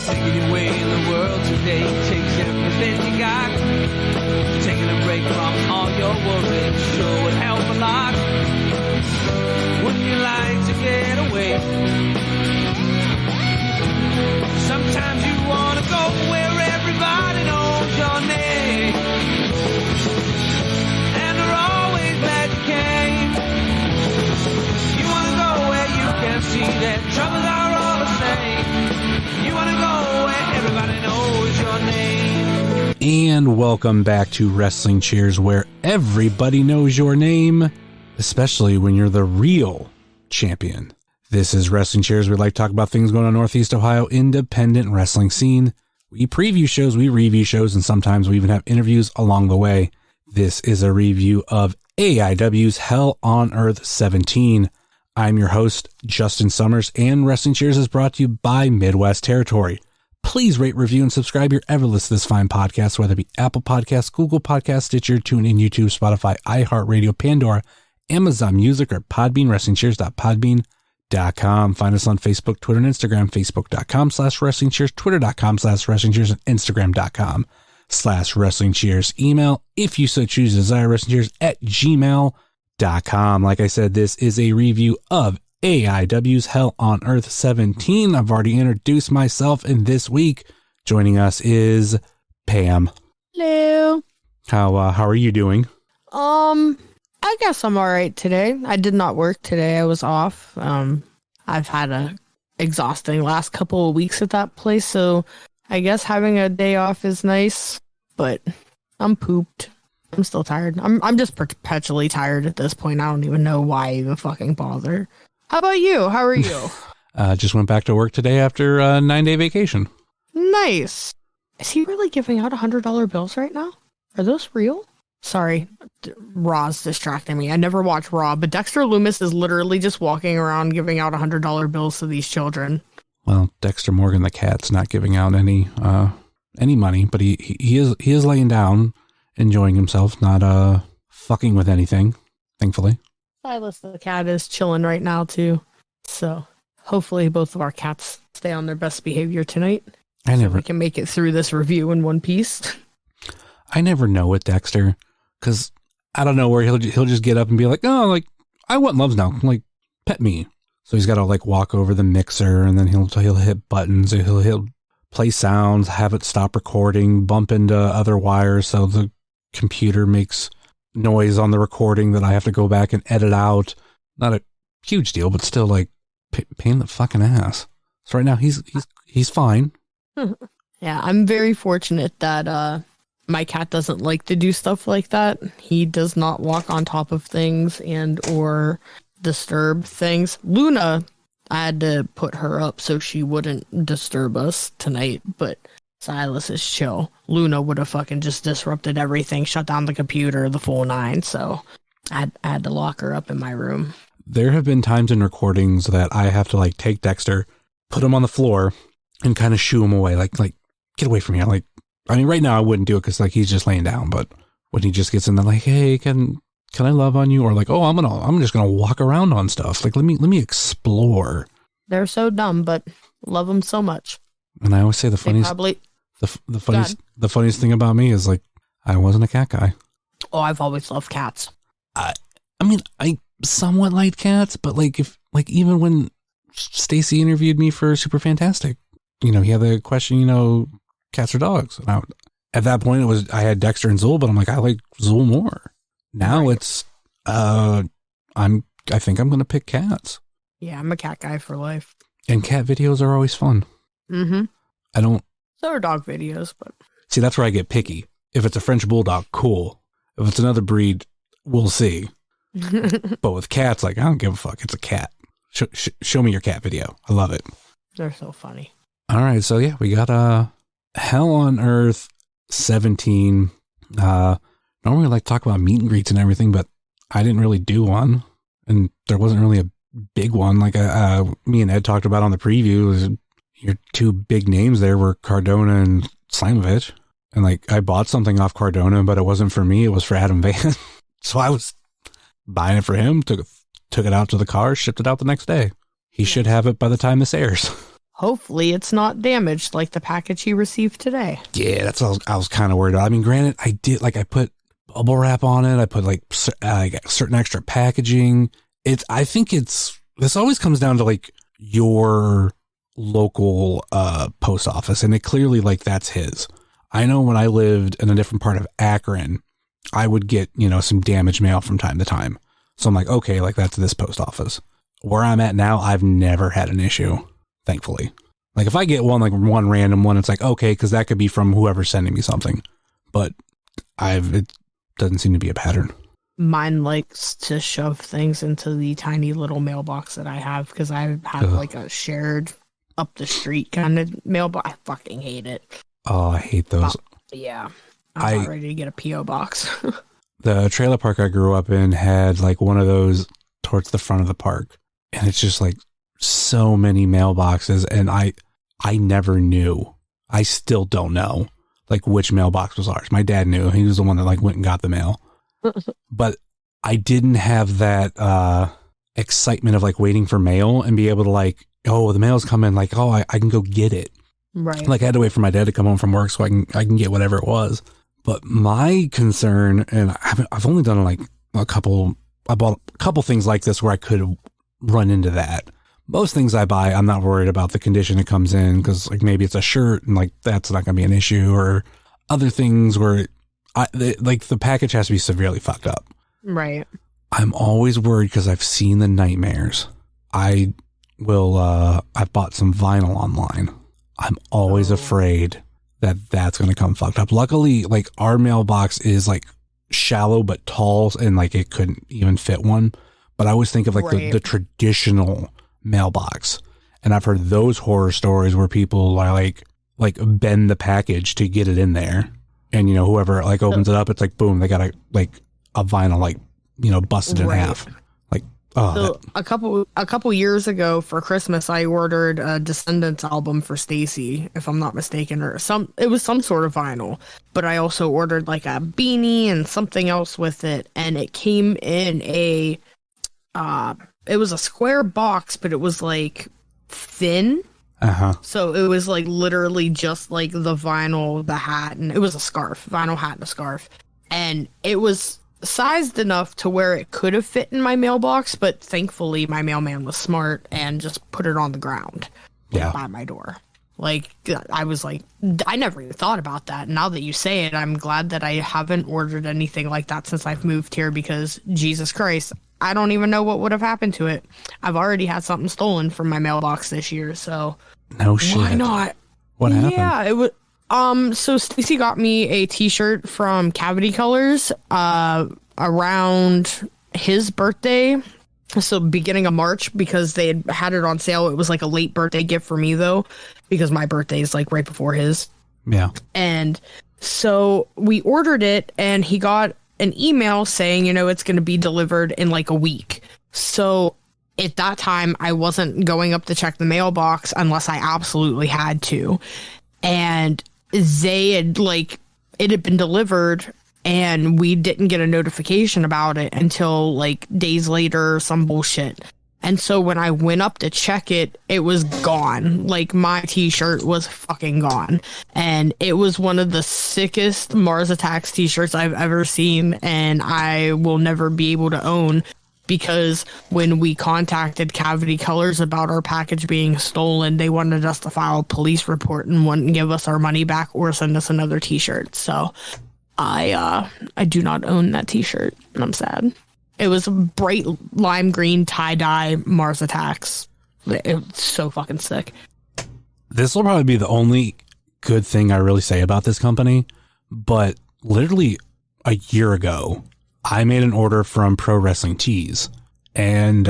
Taking away in the world today takes everything you got. Taking a break from all your worries sure would help a lot. Wouldn't you like to get away? Sometimes you want to go where everybody knows your name, and they're always glad you came. You want to go where you can see that troubles are all the same. You want to go where everybody knows your name. And welcome back to Wrestling Cheers, where everybody knows your name, especially when you're the real champion. This is Wrestling Cheers. We like to talk about things going on Northeast Ohio independent wrestling scene. We preview shows, we review shows, and sometimes we even have interviews along the way. This is a review of AIW's Hell on Earth 17. I'm your host, Justin Summers, and Wrestling Cheers is brought to you by Midwest Territory. Please rate, review, and subscribe your ever listen to this fine podcast, whether it be Apple Podcasts, Google Podcasts, Stitcher, TuneIn, YouTube, Spotify, iHeartRadio, Pandora, Amazon Music, or Podbean, WrestlingCheers.podbean.com. Find us on Facebook, Twitter, and Instagram, Facebook.com/WrestlingCheers, Twitter.com/WrestlingCheers, and Instagram.com/WrestlingCheers. Email, if you so choose, desire, WrestlingCheers@gmail.com. Like I said, this is a review of AIW's Hell on Earth 17. I've already introduced myself, and this week joining us is Pam. Hello. How are you doing? I guess I'm all right today. I did not work today. I was off. I've had a exhausting last couple of weeks at that place, so I guess having a day off is nice, but I'm pooped. I'm still tired. I'm just perpetually tired at this point. I don't even know why I even fucking bother. How about you? How are you? Just went back to work today after a 9-day vacation. Nice. Is he really giving out $100 bills right now? Are those real? Sorry, Raw's distracting me. I never watch Raw, but Dexter Loomis is literally just walking around giving out $100 bills to these children. Well, Dexter Morgan the cat's not giving out any money, but he is laying down, enjoying himself, not fucking with anything, thankfully. Silas the cat is chilling right now too, so hopefully both of our cats stay on their best behavior tonight. So we can make it through this review in one piece. I never know with Dexter. Because I don't know where he'll just get up and be like, oh, like, I want loves now. Like, pet me. So he's got to like walk over the mixer, and then he'll hit buttons. He'll play sounds, have it stop recording, bump into other wires, so the computer makes noise on the recording that I have to go back and edit out. Not a huge deal, but still like pain in the fucking ass. So right now he's fine. Yeah, I'm very fortunate that my cat doesn't like to do stuff like that. He does not walk on top of things and or disturb things. Luna, I had to put her up so she wouldn't disturb us tonight, but Silas is chill. Luna would have fucking just disrupted everything, shut down the computer, the full nine, so I had to lock her up in my room. There have been times in recordings that I have to like take Dexter, put him on the floor, and kind of shoo him away, like get away from here, like. I mean, right now I wouldn't do it because like he's just laying down. But when he just gets in there, like, hey, can I love on you? Or like, oh, I'm just gonna walk around on stuff. Like, let me explore. They're so dumb, but love them so much. And I always say the funniest thing about me is like I wasn't a cat guy. Oh, I've always loved cats. I mean, I somewhat like cats, but like even when Stacy interviewed me for Super Fantastic, he had the question, cats or dogs. And at that point, I had Dexter and Zool, but I'm like, I like Zool more. Now it's, I think I'm going to pick cats. Yeah, I'm a cat guy for life. And cat videos are always fun. Mm-hmm. So are dog videos, but. See, that's where I get picky. If it's a French bulldog, cool. If it's another breed, we'll see. But with cats, like, I don't give a fuck. It's a cat. Show me your cat video. I love it. They're so funny. All right. So yeah, we got, Hell on Earth 17. Normally I like to talk about meet and greets and everything, but I didn't really do one, and there wasn't really a big one. Like me and Ed talked about on the preview. Your two big names there were Cardona and Slimovich, And like, I bought something off Cardona, but it wasn't for me. It was for Adam Van. So I was buying it for him, took it out to the car, shipped it out the next day. He should have it by the time this airs. Hopefully it's not damaged like the package he received today. Yeah, that's what I was kind of worried about. I mean, granted, I put bubble wrap on it. I put like certain extra packaging. I think this always comes down to like your local post office, and it clearly like that's his. I know when I lived in a different part of Akron, I would get, some damaged mail from time to time. So I'm like, okay, like that's this post office. Where I'm at now, I've never had an issue, thankfully. Like if I get one random one, it's like, okay, because that could be from whoever's sending me something. But it doesn't seem to be a pattern. Mine likes to shove things into the tiny little mailbox that I have because I have like a shared up the street kind of mailbox. I fucking hate it. Oh, I hate those. Yeah. I'm not ready to get a P.O. box. The trailer park I grew up in had like one of those towards the front of the park. And it's just like so many mailboxes. And I never knew. I still don't know like which mailbox was ours. My dad knew. He was the one that like went and got the mail. But I didn't have that excitement of like waiting for mail and be able to like, oh, the mail's coming. Like, oh, I can go get it. Right. Like I had to wait for my dad to come home from work so I can get whatever it was. But my concern, and I've only done like I bought a couple things like this where I could run into that. Most things I buy, I'm not worried about the condition it comes in because like maybe it's a shirt and like that's not going to be an issue, or other things where the package has to be severely fucked up. Right. I'm always worried because I've seen the nightmares. I've bought some vinyl online. I'm always afraid that that's going to come fucked up. Luckily, like our mailbox is like shallow but tall and like it couldn't even fit one. But I always think of like the traditional mailbox. And I've heard those horror stories where people are like bend the package to get it in there. And, whoever like opens it up, it's like, boom, they got a vinyl, like, busted in half. Like, oh. So a couple years ago for Christmas, I ordered a Descendants album for Stacy, if I'm not mistaken, it was some sort of vinyl, but I also ordered like a beanie and something else with it. And it came in it was a square box, but it was like thin. So it was like literally just like the vinyl, the hat, and it was a scarf, vinyl hat and a scarf. And it was sized enough to where it could have fit in my mailbox, but thankfully my mailman was smart and just put it on the ground by my door. Like, I was like, I never even thought about that. Now that you say it, I'm glad that I haven't ordered anything like that since I've moved here because, Jesus Christ, I don't even know what would have happened to it. I've already had something stolen from my mailbox this year, so no shit. Why not? What happened? Yeah, it was. So Stacy got me a T-shirt from Cavity Colors around his birthday. So beginning of March, because they had it on sale. It was like a late birthday gift for me though, because my birthday is like right before his. Yeah. And so we ordered it and he got an email saying, it's going to be delivered in like a week. So at that time, I wasn't going up to check the mailbox unless I absolutely had to. And it had been delivered and we didn't get a notification about it until like days later or some bullshit. And so when I went up to check it, it was gone. Like my T-shirt was fucking gone. And it was one of the sickest Mars Attacks T-shirts I've ever seen. And I will never be able to own because when we contacted Cavity Colors about our package being stolen, they wanted us to file a police report and wouldn't give us our money back or send us another T-shirt. So I do not own that T-shirt and I'm sad. It was a bright lime green tie-dye Mars Attacks. It's so fucking sick. This will probably be the only good thing I really say about this company, but literally a year ago, I made an order from Pro Wrestling Tees, and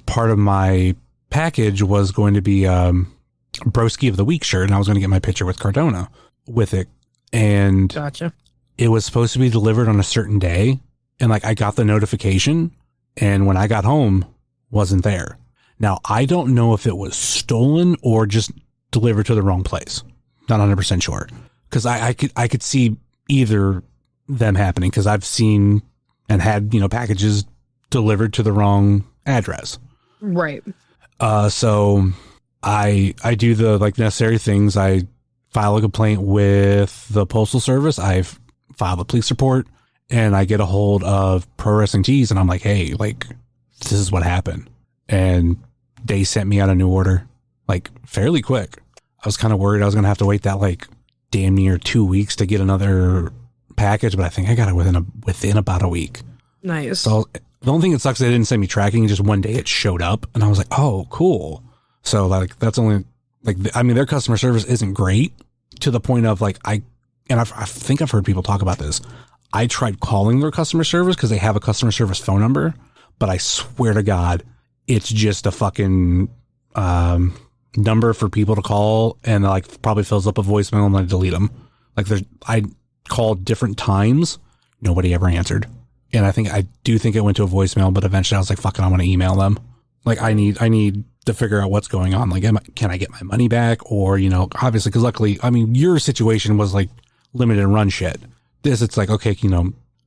part of my package was going to be Broski of the Week shirt, and I was going to get my picture with Cardona with it. And gotcha. It was supposed to be delivered on a certain day, and like I got the notification, and when I got home, wasn't there. Now, I don't know if it was stolen or just delivered to the wrong place. Not 100% sure. because I could see either them happening, because I've seen and had, packages delivered to the wrong address. Right. So I do the necessary things. I file a complaint with the Postal Service. I've filed a police report, and I get a hold of Pro Wrestling Tees, and I'm like, hey, this is what happened. And they sent me out a new order, fairly quick. I was kind of worried I was going to have to wait that damn near 2 weeks to get another package, but I think I got it within about a week. Nice. So the only thing that sucks is they didn't send me tracking. Just one day it showed up, and I was like, oh, cool. So that's only their customer service isn't great, to the point of I think I've heard people talk about this. I tried calling their customer service because they have a customer service phone number, but I swear to God, it's just a fucking number for people to call, and probably fills up a voicemail, and I delete them. I called different times, nobody ever answered, and I do think it went to a voicemail. But eventually, I was like, "Fuck it, I'm gonna email them." I need to figure out what's going on. Can I get my money back? Or obviously, because luckily, your situation was limited run shit. This, it's okay,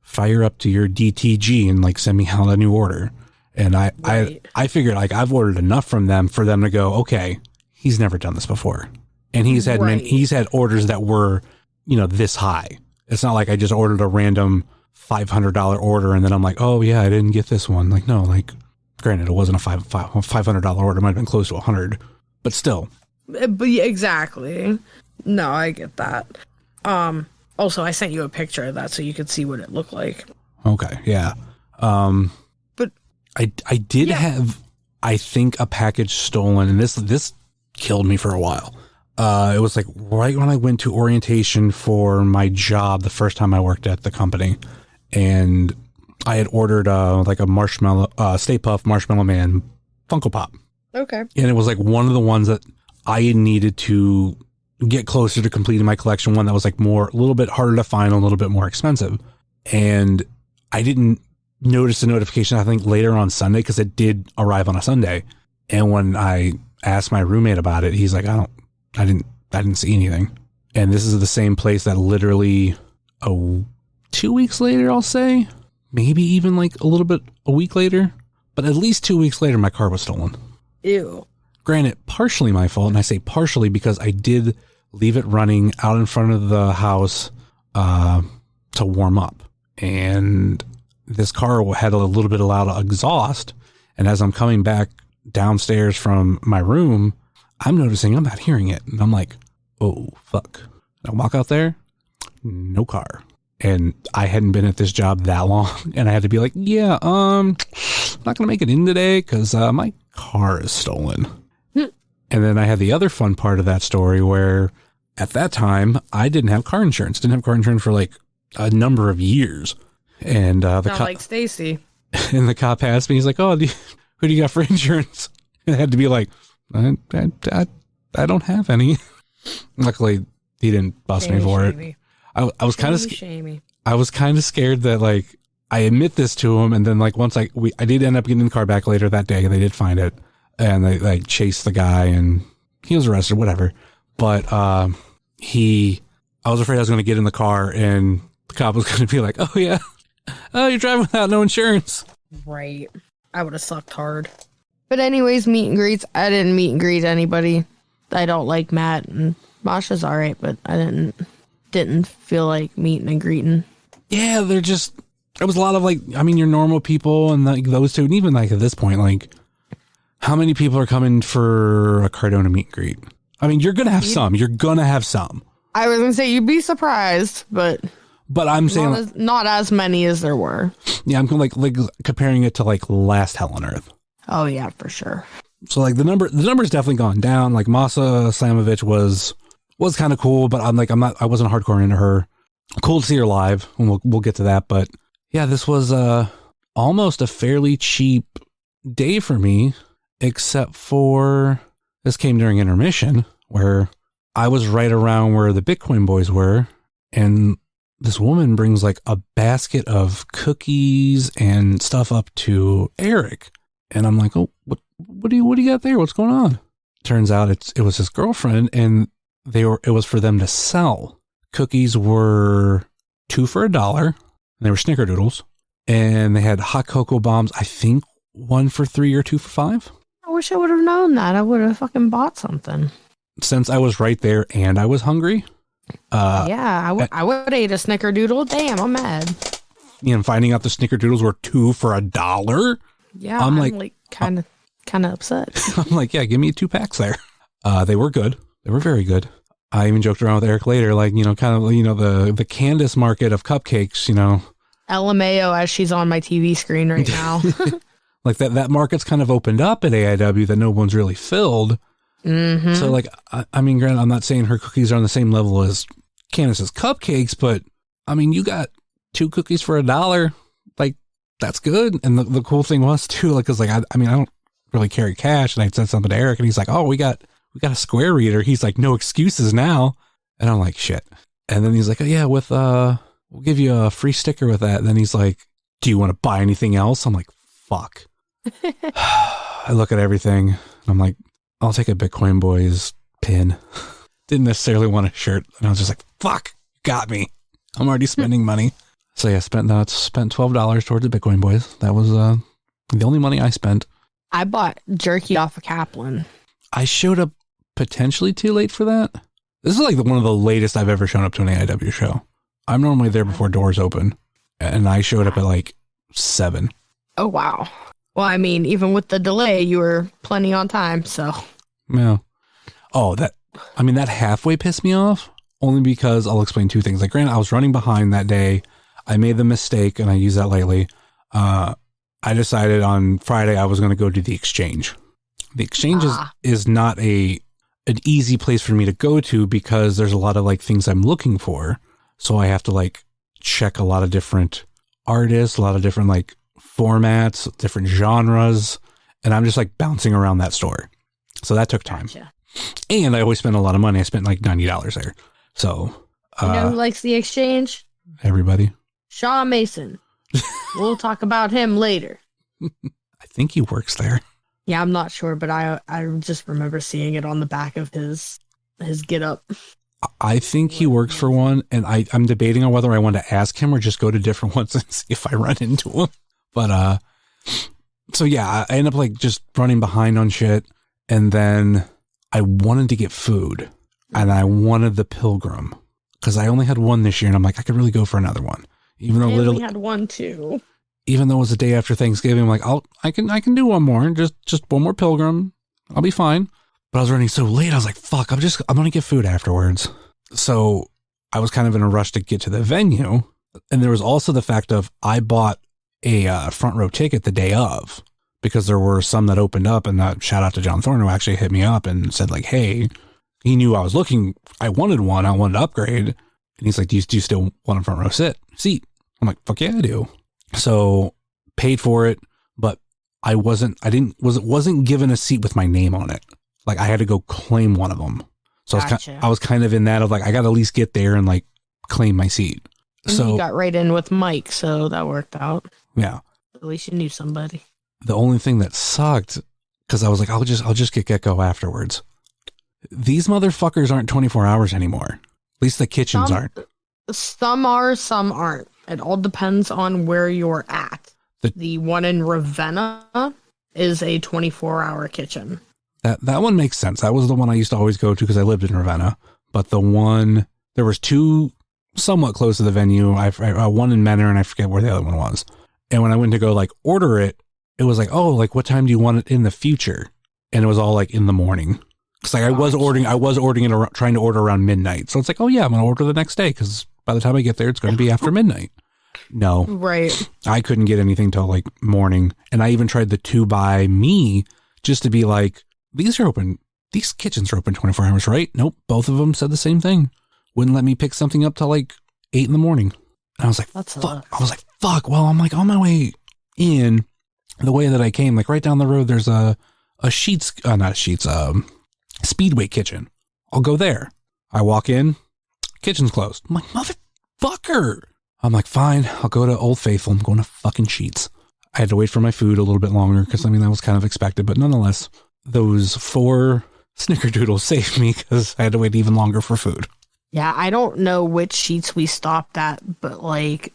fire up to your DTG and send me out a new order. And I figured I've ordered enough from them for them to go, okay, he's never done this before. And he's had orders that were, this high. It's not like I just ordered a random $500 order and then I'm like, oh yeah, I didn't get this one. No, granted, it wasn't a $500 order. It might have been close to 100, but still. But yeah, exactly. No, I get that. Also, I sent you a picture of that so you could see what it looked like. Okay, yeah. But I did have, I think, a package stolen, and this killed me for a while. It was right when I went to orientation for my job the first time I worked at the company, and I had ordered a marshmallow, Stay Puft Marshmallow Man Funko Pop. Okay. And it was one of the ones that I needed to get closer to completing my collection, one that was a little bit harder to find, a little bit more expensive. And I didn't notice the notification, I think, later on Sunday, because it did arrive on a Sunday. And when I asked my roommate about it, he's like, I didn't see anything. And this is the same place that literally 2 weeks later, I'll say, maybe even a week later, but at least 2 weeks later, my car was stolen. Ew. Granted, partially my fault, and I say partially because I did leave it running out in front of the house to warm up. And this car had a little bit of loud exhaust, and as I'm coming back downstairs from my room, I'm noticing I'm not hearing it. And I'm like, oh, fuck. I walk out there, no car. And I hadn't been at this job that long, and I had to be like, yeah, I'm not going to make it in today because my car is stolen. And then I had the other fun part of that story where at that time I didn't have car insurance. Didn't have car insurance for a number of years. And the cop, like Stacy. And the cop asked me, he's like, "Oh, who do you got for insurance?" And I had to be like, I don't have any. Luckily, he didn't bust me for it. I was kind of I was kind of scared that I admit this to him, and then once I did end up getting the car back later that day. They did find it. And they chased the guy, and he was arrested, whatever. But I was afraid I was going to get in the car, and the cop was going to be like, "Oh yeah, oh you're driving without no insurance." Right. I would have sucked hard. But anyways, meet and greets. I didn't meet and greet anybody. I don't like Matt, and Masha's all right, but I didn't feel like meeting and greeting. Yeah, there was a lot of your normal people and those two, and even at this point, how many people are coming for a Cardona meet and greet? You're going to have some. You're going to have some. I was going to say, you'd be surprised, but I'm saying not as many as there were. Yeah, I'm comparing it to last Hell on Earth. Oh yeah, for sure. So the number's definitely gone down. Masa Slamovich was kind of cool, but I wasn't hardcore into her. Cool to see her live, and we'll get to that. But yeah, this was almost a fairly cheap day for me. Except for this came during intermission, where I was right around where the Bitcoin boys were, and this woman brings a basket of cookies and stuff up to Eric, and I'm like, "Oh, what do you got there? What's going on?" Turns out it was his girlfriend, and it was for them to sell cookies were 2 for $1, and they were snickerdoodles, and they had hot cocoa bombs, I think 1 for $3 or 2 for $5. I wish I would have known that. I would have fucking bought something. Since I was right there and I was hungry. I would have ate a snickerdoodle. Damn, I'm mad. Finding out the snickerdoodles were 2 for $1. Yeah, I'm like kind of upset. I'm like, yeah, give me 2 packs there. They were good. They were very good. I even joked around with Eric later, like, the Candace market of cupcakes, LMAO as she's on my TV screen right now. Like that market's kind of opened up at AIW that no one's really filled. Mm-hmm. So like, I mean, granted, I'm not saying her cookies are on the same level as Candace's cupcakes, but I mean, you got 2 cookies for $1. Like, that's good. And the cool thing was too, like, cause like, I mean, I don't really carry cash. And I said something to Eric and he's like, oh, we got a Square reader. He's like, no excuses now. And I'm like, shit. And then he's like, oh yeah, we'll give you a free sticker with that. And then he's like, do you want to buy anything else? I'm like, fuck. I look at everything and I'm like, I'll take a Bitcoin Boys pin. Didn't necessarily want a shirt. And I was just like, fuck, got me. I'm already spending money. So yeah, spent $12 towards the Bitcoin Boys. That was the only money I spent. I bought jerky off of Kaplan. I showed up potentially too late for that. This is like one of the latest I've ever shown up to an AIW show. I'm normally there before doors open. And I showed up at like 7. Oh, wow. Well, I mean, even with the delay, you were plenty on time, so. Yeah. Oh, that halfway pissed me off, only because I'll explain 2 things. Like, granted, I was running behind that day. I made the mistake, and I use that lightly. I decided on Friday I was going to go to the exchange. The exchange is not an easy place for me to go to because there's a lot of like things I'm looking for. So I have to like check a lot of different artists, a lot of different like formats, different genres, and I'm just like bouncing around that store. So that took time. Gotcha. And I always spend a lot of money. I spent like $90 there. So you know who likes the exchange? Everybody. Shaw Mason. We'll talk about him later. I think he works there. Yeah, I'm not sure, but I just remember seeing it on the back of his get up. I think he works for one, and I'm debating on whether I want to ask him or just go to different ones and see if I run into him. But so yeah, I end up like just running behind on shit, and then I wanted to get food, and I wanted the Pilgrim because I only had one this year, and I'm like, I could really go for another one, even though I only had one too. Even though it was the day after Thanksgiving, I'm like, I can do one more, just one more Pilgrim, I'll be fine. But I was running so late, I was like, fuck, I'm gonna get food afterwards. So I was kind of in a rush to get to the venue, and there was also the fact of I bought a front row ticket the day of because there were some that opened up, and shout out to John Thorne who actually hit me up and said like, hey, he knew I was looking, I wanted to upgrade, and he's like, do you still want a front row seat? I'm like, fuck yeah, I do. So paid for it, but I wasn't given a seat with my name on it. Like I had to go claim one of them. So gotcha. I was kind of in that of like, I got to at least get there and like claim my seat. And so you got right in with Mike, so that worked out. Yeah. At least you knew somebody. The only thing that sucked, because I was like, I'll just get Gecko afterwards. These motherfuckers aren't 24 hours anymore. At least the kitchens aren't. Some are, some aren't. It all depends on where you're at. The one in Ravenna is a 24-hour kitchen. That one makes sense. That was the one I used to always go to because I lived in Ravenna. But there was 2 somewhat close to the venue. One in Menor, and I forget where the other one was. And when I went to go like order it, it was like, oh, like what time do you want it in the future? And it was all like in the morning. Because like I was ordering it, trying to order around midnight. So it's like, oh yeah, I'm going to order the next day because by the time I get there, it's going to be after midnight. No. Right. I couldn't get anything till like morning. And I even tried the 2 by me just to be like, these kitchens are open 24 hours, right? Nope. Both of them said the same thing. Wouldn't let me pick something up till like 8 in the morning. And I was like, fuck. I was like, fuck. Well, I'm like on my way in the way that I came, like right down the road, there's a Speedway kitchen. I'll go there. I walk in, kitchen's closed. I'm like, motherfucker. I'm like, fine, I'll go to Old Faithful. I'm going to fucking Sheets. I had to wait for my food a little bit longer because, I mean, that was kind of expected. But nonetheless, those 4 snickerdoodles saved me because I had to wait even longer for food. Yeah, I don't know which sheets we stopped at, but like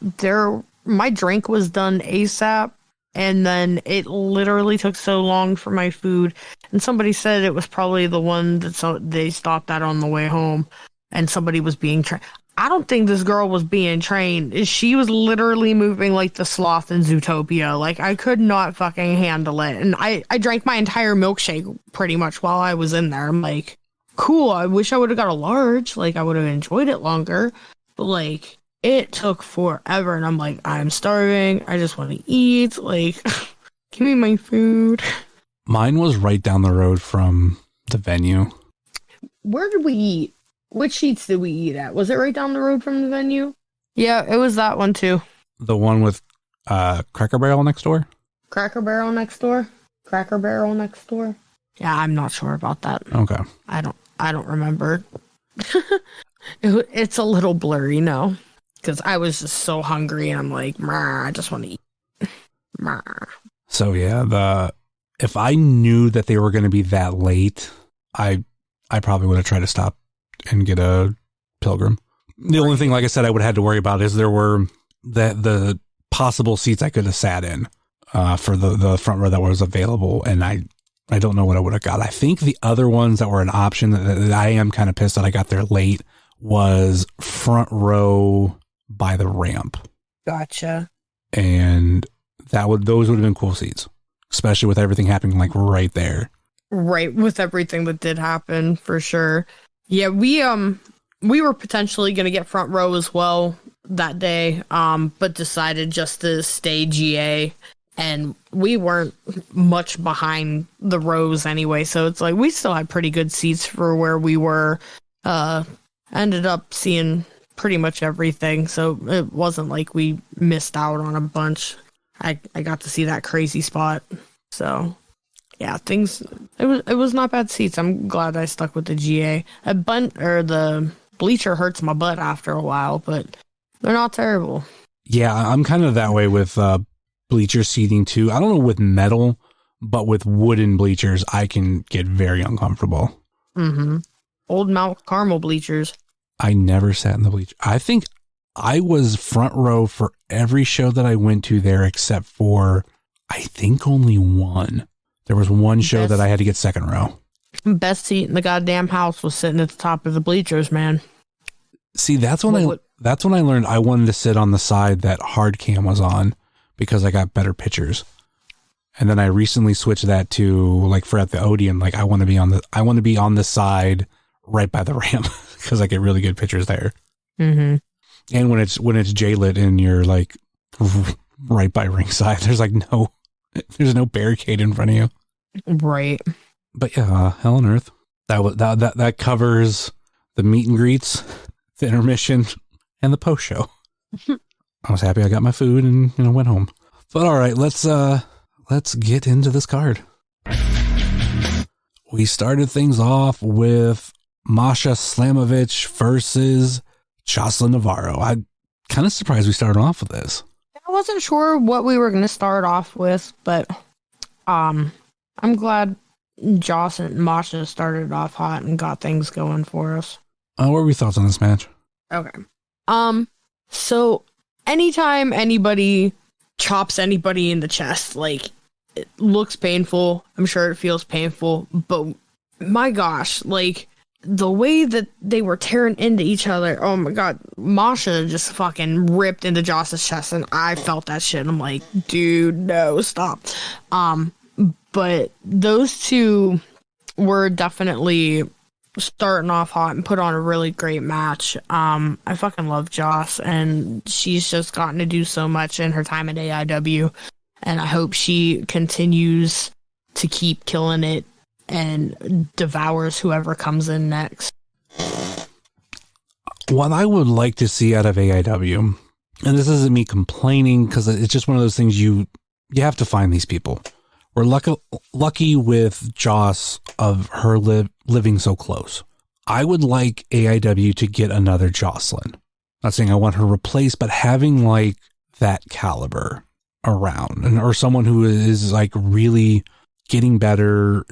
my drink was done ASAP, and then it literally took so long for my food. And somebody said it was probably the one that they stopped at on the way home, and somebody was being trained. I don't think this girl was being trained. She was literally moving like the sloth in Zootopia. Like, I could not fucking handle it. And I drank my entire milkshake pretty much while I was in there. I'm like, cool, I wish I would have got a large. Like, I would have enjoyed it longer. But, like, it took forever. And I'm like, I'm starving. I just want to eat. Like, give me my food. Mine was right down the road from the venue. Where did we eat? Which sheets did we eat at? Was it right down the road from the venue? Yeah, it was that one too. The one with Cracker Barrel next door? Cracker Barrel next door? Cracker Barrel next door? Yeah, I'm not sure about that. Okay. I don't remember. It's a little blurry, no. Because I was just so hungry and I'm like, I just want to eat. So yeah, if I knew that they were going to be that late, I probably would have tried to stop and get a Pilgrim. The only thing, like I said, I would have had to worry about is there were the possible seats I could have sat in for the front row that was available, and I don't know what I would have got. I think the other ones that were an option that I am kind of pissed that I got there late was front row by the ramp. Gotcha. And those would have been cool seats, especially with everything happening like right there. Right, with everything that did happen, for sure. Yeah, we were potentially going to get front row as well that day, but decided just to stay GA, and we weren't much behind the rows anyway, so it's like we still had pretty good seats for where we were. Ended up seeing pretty much everything, so it wasn't like we missed out on a bunch. I got to see that crazy spot, so... Yeah, it was not bad seats. I'm glad I stuck with the GA. The bleacher hurts my butt after a while, but they're not terrible. Yeah, I'm kind of that way with bleacher seating too. I don't know with metal, but with wooden bleachers, I can get very uncomfortable. Mm-hmm. Old Mount Carmel bleachers. I never sat in the bleacher. I think I was front row for every show that I went to there except for, I think, only one. There was one show that I had to get second row. Best seat in the goddamn house was sitting at the top of the bleachers, man. See, that's when I learned I wanted to sit on the side that hard cam was on because I got better pictures. And then I recently switched that to like for at the Odeon, like I want to be on the side right by the ramp because I get really good pictures there. Mm-hmm. And when it's J-lit and you're like right by ringside, there's no barricade in front of you. Right. But yeah, Hell on Earth. That covers the meet and greets, the intermission, and the post show. I was happy I got my food and went home. But all right, let's get into this card. We started things off with Masha Slamovich versus Jocelyn Navarro. I'm kind of surprised we started off with this. I wasn't sure what we were going to start off with, but I'm glad Joss and Masha started off hot and got things going for us. What were your thoughts on this match? Okay. So anytime anybody chops anybody in the chest, like, it looks painful. I'm sure it feels painful, but my gosh, like, the way that they were tearing into each other, oh my god, Masha just fucking ripped into Joss's chest, and I felt that shit. I'm like, dude, no, stop. But those two were definitely starting off hot and put on a really great match. I fucking love Joss, and she's just gotten to do so much in her time at AIW, and I hope she continues to keep killing it and devours whoever comes in next. What I would like to see out of AIW, and this isn't me complaining because it's just one of those things you have to find these people. We're lucky with Joss of her living so close. I would like AIW to get another Jocelyn. Not saying I want her replaced, but having like that caliber around, or someone who is like really getting better,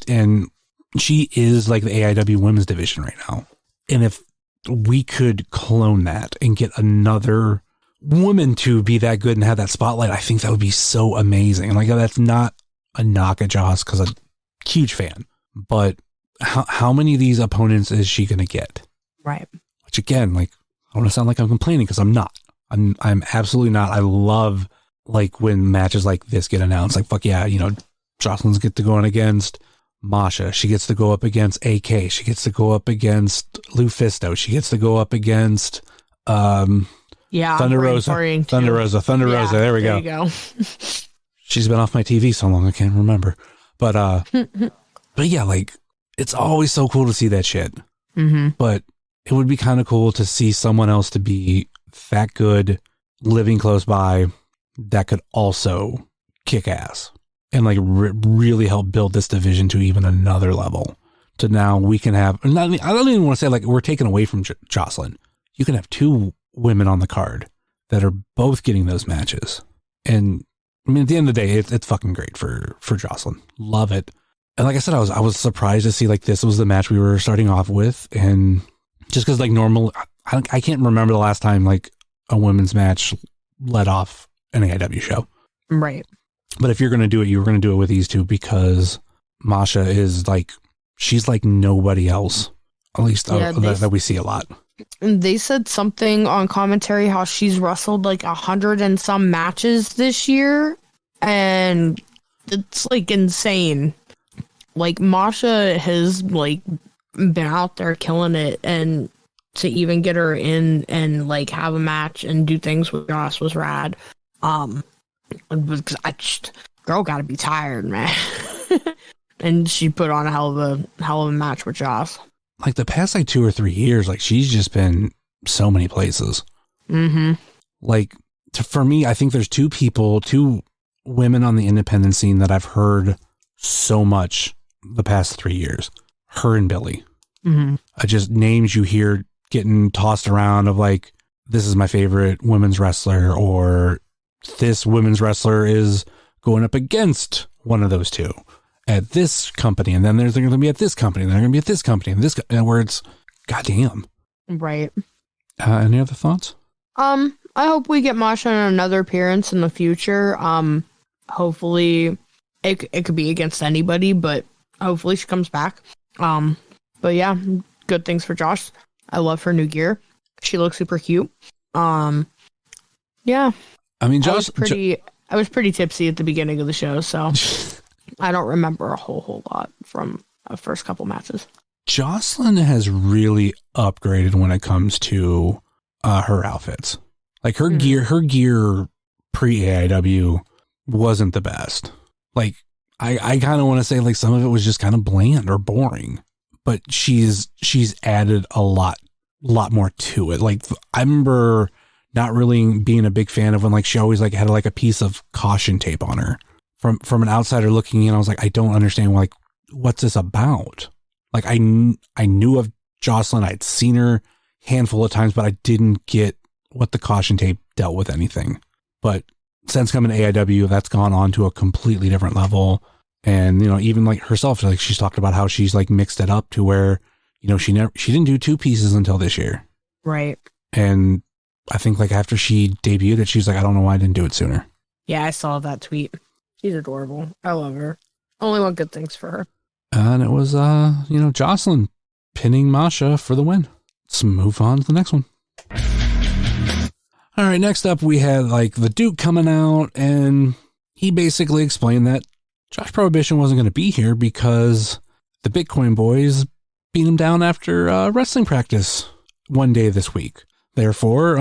and she is like the AIW women's division right now. And if we could clone that and get another woman to be that good and have that spotlight, I think that would be so amazing. And like, that's not a knock at Joss, because I'm a huge fan, but how many of these opponents is she going to get? Right. Which again, like, I want to sound like I'm complaining, because I'm not. I'm absolutely not. I love like when matches like this get announced. Like, fuck yeah, you know, Jocelyn's get to go in against Masha. She gets to go up against AK. She gets to go up against Lufisto. She gets to go up against Thunder Rosa. Thunder Rosa. There we go. There you go. She's been off my TV so long I can't remember. But but yeah, like, it's always so cool to see that shit. Mm-hmm. But it would be kind of cool to see someone else to be that good, living close by, that could also kick ass and like really help build this division to even another level. To now we can have, I don't even want to say like we're taking away from Jocelyn. You can have two women on the card that are both getting those matches. And I mean, at the end of the day, it's fucking great for Jocelyn. Love it. And like I said, I was surprised to see like this was the match we were starting off with. And just because like normal, I can't remember the last time like a women's match led off an AIW show. Right. But if you're going to do it, you're going to do it with these two, because Masha is like, she's like nobody else, at least that we see a lot. They said something on commentary how she's wrestled like 100 and some matches this year, and it's like insane. Like, Masha has like been out there killing it, and to even get her in and like have a match and do things with Joss was rad. Because girl got to be tired, man. And she put on a hell of a match with Joss. Like the past like 2 or 3 years, like she's just been so many places. Mm-hmm. Like for me, I think there's two women on the independent scene that I've heard so much the past 3 years. Her and Billy. Mm-hmm. Just names you hear getting tossed around of like, this is my favorite women's wrestler, or this women's wrestler is going up against one of those two at this company, and then they're going to be at this company, and they're going to be at this company, and this, and where it's, goddamn. Right. Any other thoughts? I hope we get Masha in another appearance in the future. Hopefully it could be against anybody, but hopefully she comes back. But yeah, good things for Josh. I love her new gear. She looks super cute. Yeah. I mean, Josh, I was pretty tipsy at the beginning of the show, so I don't remember a whole lot from the first couple matches. Jocelyn has really upgraded when it comes to her outfits. Like her gear pre AIW wasn't the best. Like I kind of want to say like some of it was just kind of bland or boring, but she's added a lot more to it. Like I remember not really being a big fan of when like she always like had like a piece of caution tape on her. From an outsider looking in, I was like, I don't understand like what's this about. Like I knew of Jocelyn, I'd seen her a handful of times, but I didn't get what the caution tape dealt with anything. But since coming to AIW, that's gone on to a completely different level. And you know, even like herself, like she's talked about how she's like mixed it up to where, you know, she didn't do 2 pieces until this year. Right. And I think like after she debuted it, she's like, I don't know why I didn't do it sooner. Yeah, I saw that tweet. She's adorable. I love her. Only want good things for her. And it was, you know, Jocelyn pinning Masha for the win. Let's move on to the next one. All right, next up we had like the Duke coming out, and he basically explained that Josh Prohibition wasn't going to be here because the Bitcoin boys beat him down after wrestling practice one day this week. Therefore,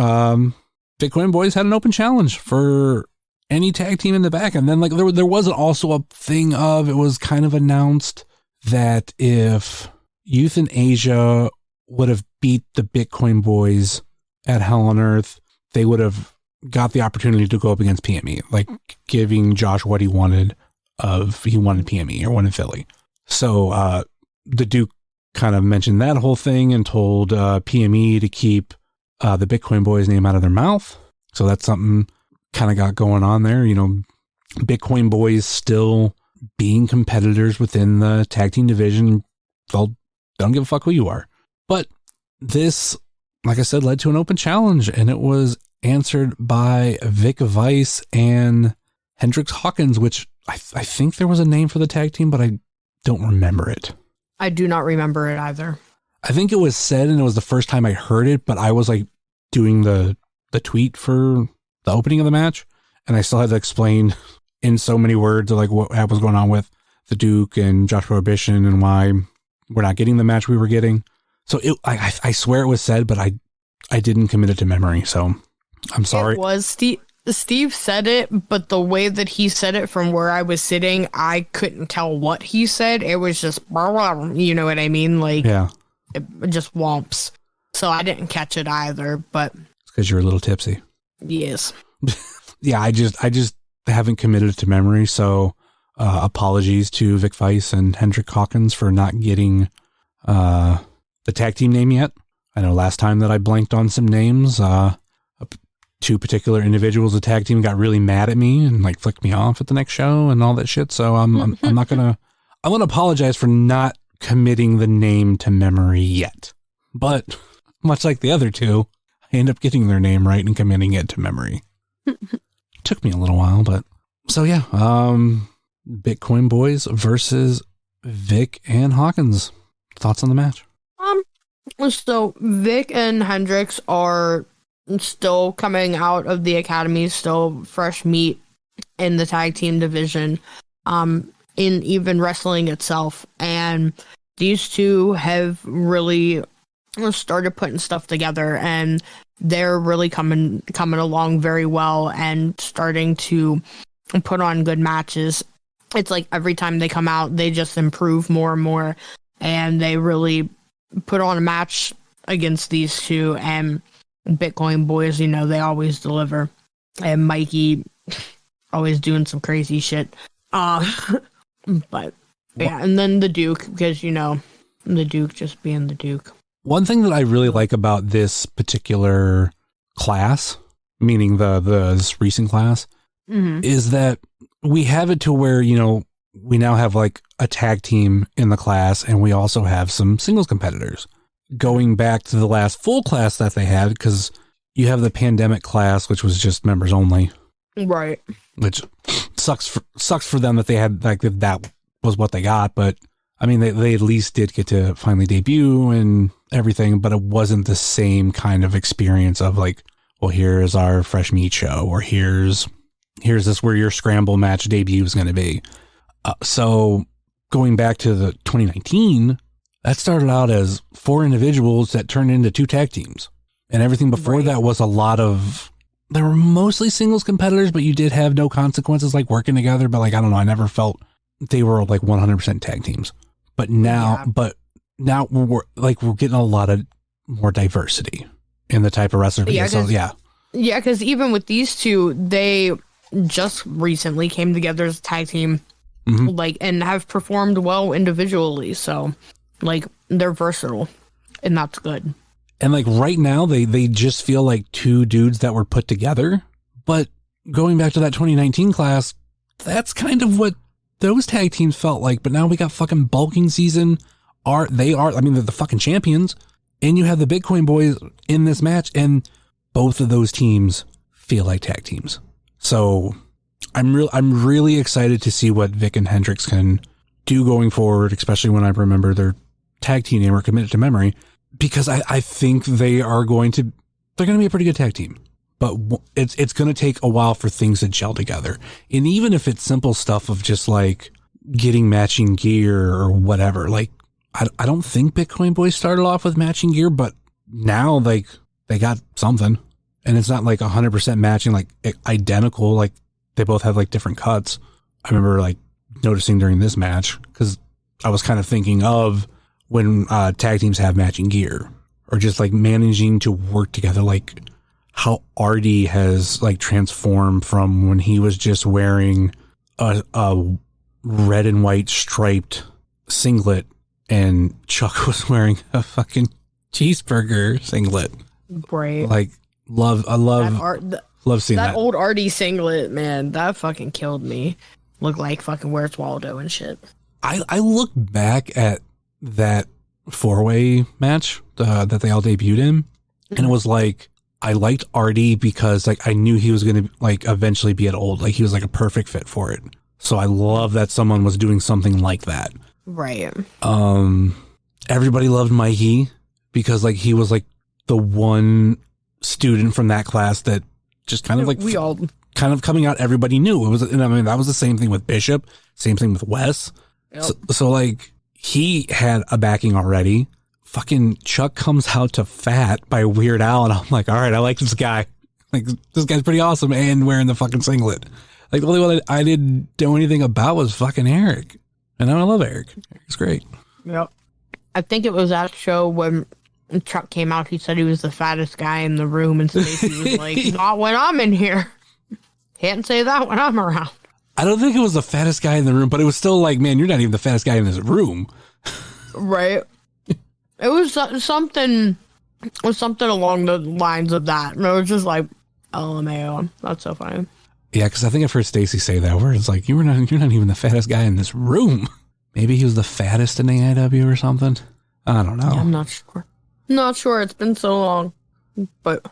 Bitcoin boys had an open challenge for any tag team in the back. And then like there was also a thing of, it was kind of announced that if Youth in Asia would have beat the Bitcoin boys at Hell on Earth, they would have got the opportunity to go up against PME, like giving Josh what he wanted PME or wanted Philly. So the Duke kind of mentioned that whole thing and told PME to keep the Bitcoin boys' name out of their mouth. So that's something kind of got going on there. You know, Bitcoin boys still being competitors within the tag team division. They don't give a fuck who you are. But this like I said, led to an open challenge, and it was answered by Vic Weiss and Hendrix Hawkins, which I think there was a name for the tag team, but I don't remember it. I do not remember it either. I think it was said, and it was the first time I heard it, but I was like doing the tweet for the opening of the match, and I still had to explain in so many words like what was going on with the Duke and Josh Prohibition and why we're not getting the match we were getting. So I swear it was said, but I didn't commit it to memory. So I'm sorry. It was Steve said it, but the way that he said it from where I was sitting, I couldn't tell what he said. It was just, you know what I mean? Like, yeah, it just whomps. So I didn't catch it either, but it's because you're a little tipsy. Yes. Yeah, I just haven't committed it to memory. So apologies to Vic Weiss and Hendrick Hawkins for not getting the tag team name yet. I know last time that I blanked on some names, two particular individuals, the tag team got really mad at me and like flicked me off at the next show and all that shit. So I'm not gonna, I want to apologize for not committing the name to memory yet. But much like the other two, I end up getting their name right and committing it to memory. Took me a little while, but so yeah, Bitcoin Boys versus Vic and Hawkins. Thoughts on the match? So Vic and Hendrix are still coming out of the academy, still fresh meat in the tag team division, in even wrestling itself. And these two have really started putting stuff together, and they're really coming along very well and starting to put on good matches. It's like every time they come out, they just improve more and more, and they really put on a match against these two. And Bitcoin Boys, you know, they always deliver, and Mikey always doing some crazy shit. But yeah, and then the Duke, because, you know, the Duke just being the Duke. One thing that I really like about this particular class, meaning this recent class, is that we have it to where, you know, we now have like a tag team in the class, and we also have some singles competitors. Going back to the last full class that they had, because you have the pandemic class, which was just members only, right? Which sucks for them that they had like that was what they got. But I mean, they at least did get to finally debut and everything, but it wasn't the same kind of experience of like, well, here's our fresh meat show, or here's this where your scramble match debut is going to be. So going back to the 2019, that started out as 4 individuals that turned into 2 tag teams. And everything before that was they were mostly singles competitors, but you did have no consequences, like working together. But like, I don't know, I never felt they were like 100% tag teams. But now, we're getting a lot of more diversity in the type of wrestler. Yeah, because even with these two, they just recently came together as a tag team, like, and have performed well individually. So, like, they're versatile, and that's good. And like right now, they just feel like 2 dudes that were put together. But going back to that 2019 class, that's kind of what those tag teams felt like. But now we got fucking bulking season. They're the fucking champions. And you have the Bitcoin Boys in this match, and both of those teams feel like tag teams. So I'm really excited to see what Vic and Hendrix can do going forward, especially when I remember their tag team name or committed to memory, because I think they're going to be a pretty good tag team. But it's going to take a while for things to gel together. And even if it's simple stuff of just like getting matching gear or whatever, like I don't think Bitcoin Boys started off with matching gear, but now like they got something, and it's not like 100% matching, like identical. Like they both have like different cuts. I remember like noticing during this match, because I was kind of thinking of when tag teams have matching gear, or just like managing to work together, like how Artie has like transformed from when he was just wearing a red and white striped singlet, and Chuck was wearing a fucking cheeseburger singlet. Right. Like I love seeing that. That old Artie singlet, man, that fucking killed me. Looked like fucking Where's Waldo and shit. I look back at that 4-way match that they all debuted in, And it was like, I liked Artie because like I knew he was going to like eventually be at old. Like he was like a perfect fit for it. So I love that someone was doing something like that. Right. Everybody loved Mikey because like he was like the one student from that class that just kind of like we all kind of coming out. Everybody knew it was, and I mean, that was the same thing with Bishop, same thing with Wes. Yep. So like he had a backing already. Fucking Chuck comes out to Fat by Weird Al, and I'm like, all right, I like this guy. Like, this guy's pretty awesome, and wearing the fucking singlet. Like, the only one that I didn't know anything about was fucking Eric. And I love Eric. Eric's great. Yep. I think it was that show when Chuck came out, he said he was the fattest guy in the room, and Stacey was like, not when I'm in here. Can't say that when I'm around. I don't think it was the fattest guy in the room, but it was still like, man, you're not even the fattest guy in this room. Right. It was something along the lines of that. And it was just like, LMAO. That's so funny. Yeah, because I think I've heard Stacey say that, where it's like, you're not even the fattest guy in this room. Maybe he was the fattest in AIW or something. I don't know. I'm not sure. Not sure. It's been so long, but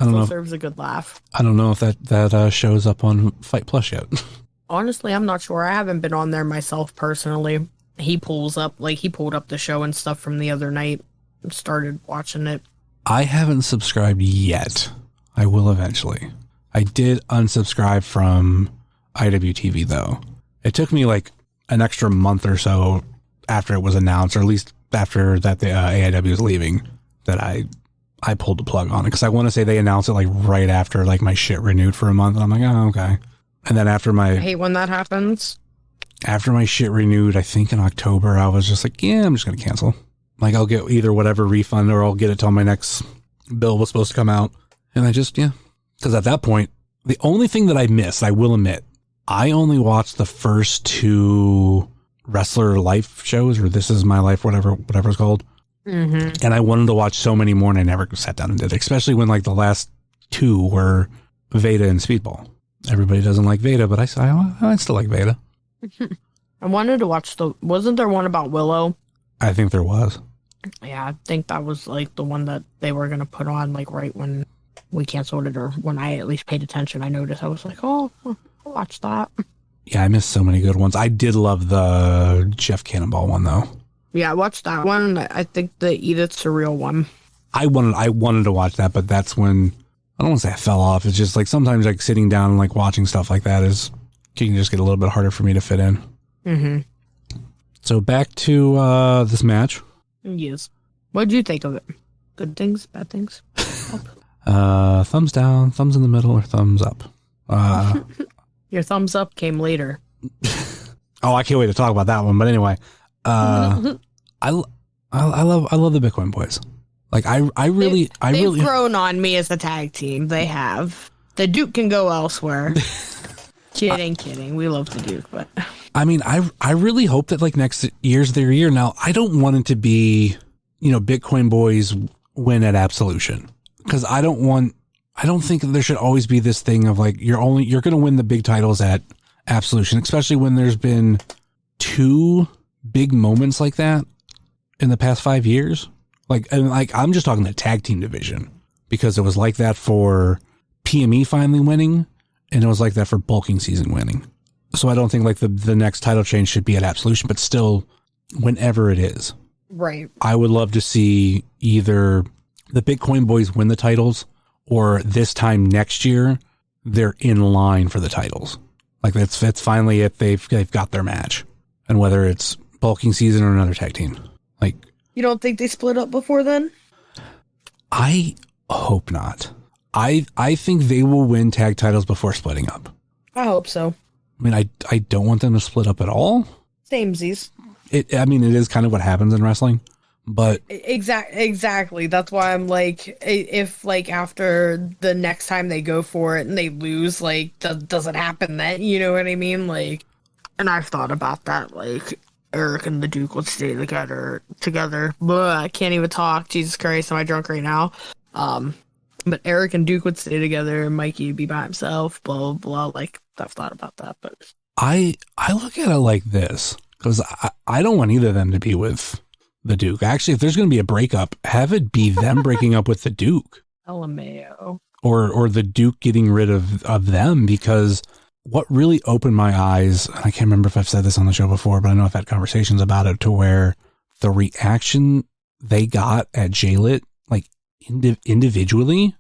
I don't know. Serves a good laugh. I don't know if that shows up on Fight Plus yet. Honestly, I'm not sure. I haven't been on there myself personally. He pulled up the show and stuff from the other night and started watching it. I haven't subscribed yet. I will eventually. I did unsubscribe from IWTV though. It took me like an extra month or so after it was announced, or at least after that the AIW was leaving, that I pulled the plug on it, because I want to say they announced it like right after like my shit renewed for a month, and I'm like, oh, okay. And then I hate when that happens. After my shit renewed, I think in October, I was just like, yeah, I'm just going to cancel. Like, I'll get either whatever refund, or I'll get it till my next bill was supposed to come out. And I just, yeah. Because at that point, the only thing that I missed, I will admit, I only watched the first 2 Wrestler Life shows, or This Is My Life, whatever it's called. Mm-hmm. And I wanted to watch so many more, and I never sat down and did it, especially when like the last 2 were Veda and Speedball. Everybody doesn't like Veda, but I still like Veda. I wanted to watch wasn't there one about Willow? I think there was. Yeah, I think that was like the one that they were going to put on like right when we canceled it, or when I at least paid attention. I noticed. I was like, oh, I'll watch that. Yeah, I missed so many good ones. I did love the Jeff Cannonball one though. Yeah, I watched that one. I think the Edith Surreal one. I wanted to watch that, but that's when, I don't want to say I fell off. It's just like sometimes like sitting down and like watching stuff like that can just get a little bit harder for me to fit in. Mm-hmm. So back to this match. Yes. What did you think of it? Good things, bad things? Thumbs down, thumbs in the middle, or thumbs up. Your thumbs up came later. Oh, I can't wait to talk about that one. But anyway, I love the Bitcoin Boys. Like they've grown on me as a tag team. They have. The Duke can go elsewhere. Kidding. We love the Duke, but I mean, I really hope that like next year's their year. Now, I don't want it to be, Bitcoin Boys win at Absolution, because I don't think there should always be this thing of like you're going to win the big titles at Absolution, especially when there's been 2 big moments like that in the past 5 years. I'm just talking the tag team division, because it was like that for PME finally winning, and it was like that for bulking season winning. So I don't think like the next title change should be at Absolution, but still, whenever it is, right? I would love to see either the Bitcoin Boys win the titles, or this time next year they're in line for the titles. Like that's finally it. They've got their match, and whether it's bulking season or another tag team. Like, you don't think they split up before then? I hope not. I think they will win tag titles before splitting up. I hope so. I mean, I don't want them to split up at all. Samesies. It is kind of what happens in wrestling, but exactly. That's why I'm like, if like after the next time they go for it and they lose, like, does it happen then? You know what I mean? Like, and I've thought about that. Like, Eric and the Duke would stay together. Blah, I can't even talk. Jesus Christ, am I drunk right now? But Eric and Duke would stay together, and Mikey would be by himself. Blah blah blah. Like, I've thought about that, but I look at it like this, because I don't want either of them to be with the Duke. Actually, if there's going to be a breakup, have it be them breaking up with the Duke. LMAO. or the Duke getting rid of them, because what really opened my eyes, and I can't remember if I've said this on the show before, but I know I've had conversations about it, to where the reaction they got at JLit, like individually,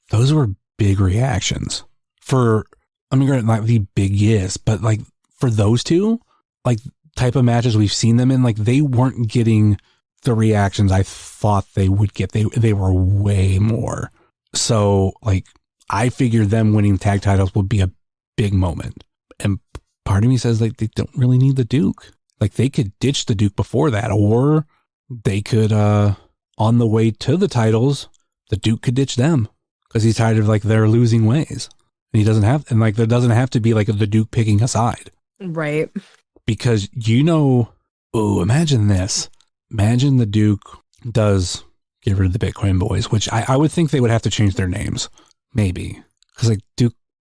those were big reactions. For, I mean, not the biggest, but like for those two, like type of matches we've seen them in, like they weren't getting the reactions I thought they would get. They were way more. So like I figured them winning tag titles would be a big moment. And part of me says like they don't really need the Duke. Like they could ditch the Duke before that, or they could on the way to the titles, the Duke could ditch them because he's tired of like their losing ways. And he doesn't have, and like there doesn't have to be like the Duke picking a side. Right. Because imagine this. Imagine the Duke does get rid of the Bitcoin Boys, which I would think they would have to change their names. Maybe. Because like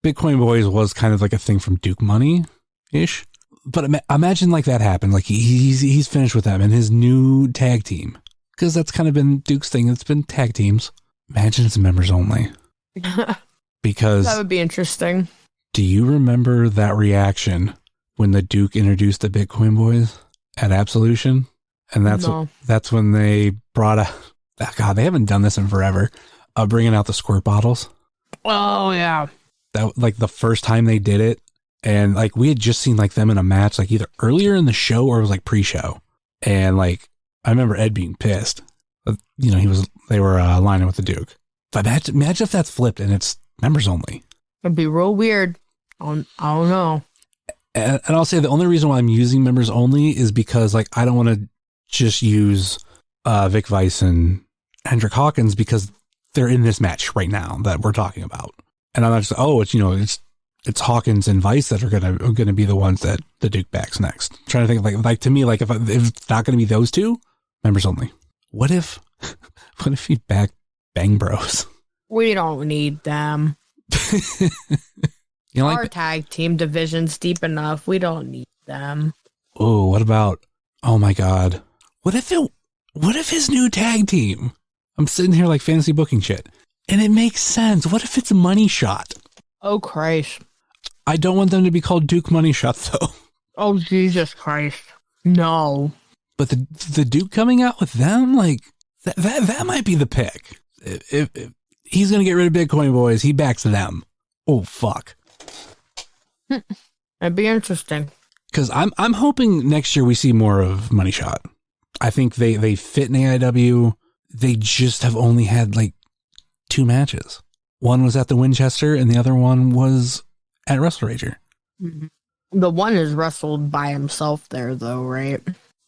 Bitcoin Boys was kind of like a thing from Duke Money-ish. But imagine like that happened. Like he's finished with them and his new tag team. Because that's kind of been Duke's thing. It's been tag teams. Imagine it's members only. Because that would be interesting. Do you remember that reaction when the Duke introduced the Bitcoin Boys at Absolution? And that's when they brought they haven't done this in forever. Bringing out the squirt bottles. Oh yeah. That like the first time they did it, and like we had just seen like them in a match, like either earlier in the show or it was like pre-show, and like I remember Ed being pissed. You know, they were lining with the Duke. But imagine if that's flipped and it's members only. It'd be real weird. I don't know. And I'll say the only reason why I'm using members only is because like I don't want to just use Vic Weiss and Hendrik Hawkins because they're in this match right now that we're talking about. And I'm not just, it's Hawkins and Weiss that are gonna be the ones that the Duke backs next. I'm trying to think like to me, like if it's not gonna be those two, members only. What if he backed Bang Bros? We don't need them. You know, our tag team division's deep enough. We don't need them. Oh, what about? Oh my God! What if his new tag team? I'm sitting here like fantasy booking shit, and it makes sense. What if it's Money Shot? Oh Christ! I don't want them to be called Duke Money Shot though. Oh Jesus Christ! No. But the Duke coming out with them, like that might be the pick. If he's gonna get rid of Bitcoin Boys, he backs them. Oh fuck! That'd be interesting. Because I'm hoping next year we see more of Money Shot. I think they fit in AIW. They just have only had like 2 matches. One was at the Winchester, and the other one was at Wrestle Rager. Mm-hmm. The one is wrestled by himself there, though, right?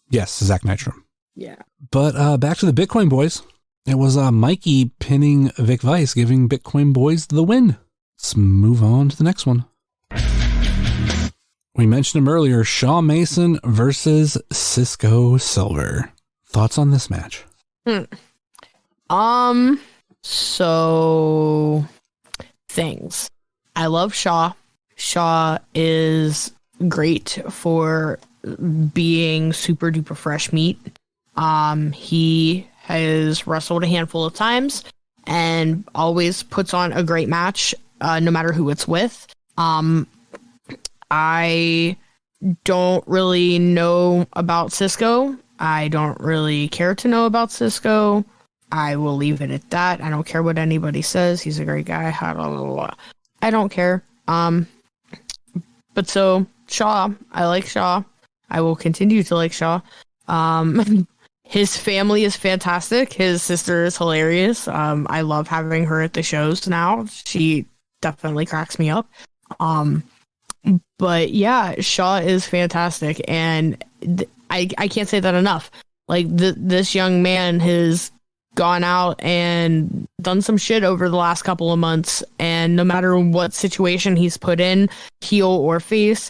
Yes, Zach Nitram. Yeah. But back to the Bitcoin Boys. It was Mikey pinning Vic Weiss, giving Bitcoin Boys the win. Let's move on to the next one. We mentioned him earlier, Shaw Mason versus Cisco Silver. Thoughts on this match? So things. I love Shaw. Shaw is great for being super duper fresh meat. He has wrestled a handful of times and always puts on a great match, no matter who it's with. I don't really know about Cisco. I don't really care to know about Cisco. I will leave it at that. I don't care what anybody says. He's a great guy. I don't care. But so Shaw, I like Shaw. I will continue to like Shaw. His family is fantastic. His sister is hilarious. I love having her at the shows now. She definitely cracks me up. But yeah, Shaw is fantastic, and I can't say that enough. Like this young man has gone out and done some shit over the last couple of months, and no matter what situation he's put in, heel or face,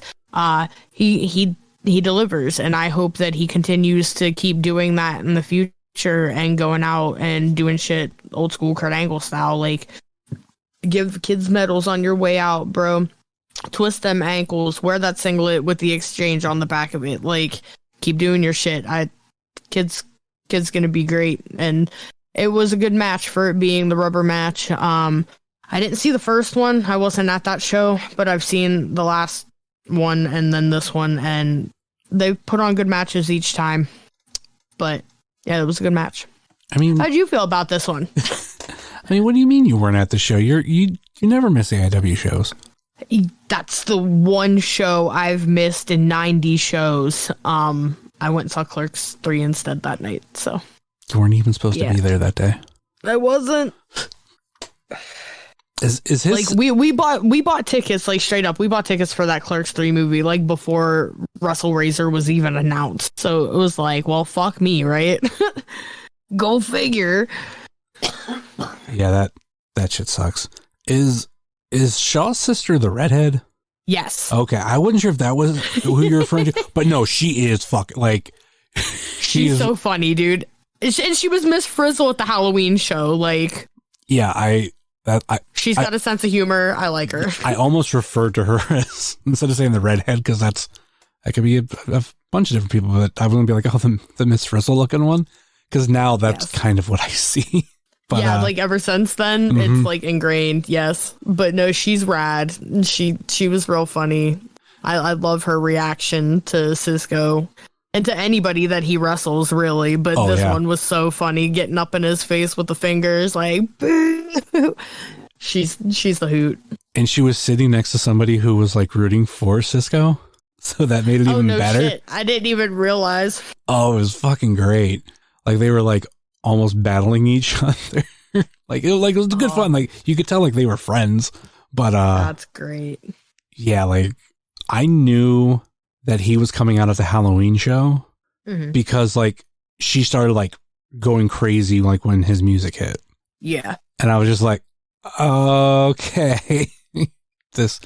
he delivers, and I hope that he continues to keep doing that in the future and going out and doing shit old school Kurt Angle style, like give kids medals on your way out, bro. Twist them ankles, wear that singlet with the exchange on the back of it. Like, keep doing your shit. Kid's gonna be great, and it was a good match for it being the rubber match. I didn't see the first one. I wasn't at that show, but I've seen the last one and then this one, and they put on good matches each time. But yeah, it was a good match. I mean, how'd you feel about this one? I mean, what do you mean you weren't at the show? You never miss AIW shows. That's the one show I've missed in 90 shows. I went and saw Clerks 3 instead that night, so. You weren't even supposed to be there that day. I wasn't. Is his like we bought tickets, like straight up. We bought tickets for that Clerks 3 movie like before Russell Razor was even announced. So it was like, well, fuck me, right? Go figure. Yeah, that shit sucks. Is Shaw's sister the redhead? Yes. Okay, I wasn't sure if that was who you're referring to, but no, she is fucking like she's so funny, dude. And she was Miss Frizzle at the Halloween show. Like, yeah, she's got a sense of humor. I like her. I almost referred to her as, instead of saying the redhead, because that could be a bunch of different people, but I was gonna be like, oh, the Miss Frizzle looking one, because now that's kind of what I see. But, yeah, like ever since then, it's like ingrained. Yes, but no, she's rad. She was real funny. I love her reaction to Cisco and to anybody that he wrestles, really. But this one was so funny, getting up in his face with the fingers, like boo. She's the hoot. And she was sitting next to somebody who was like rooting for Cisco, so that made it even better. Shit. I didn't even realize. Oh, it was fucking great. Like they were like almost battling each other. Like it was good fun. Like you could tell like they were friends. But that's great. Yeah, like I knew that he was coming out of the Halloween show because like she started like going crazy like when his music hit. Yeah. And I was just like, okay. This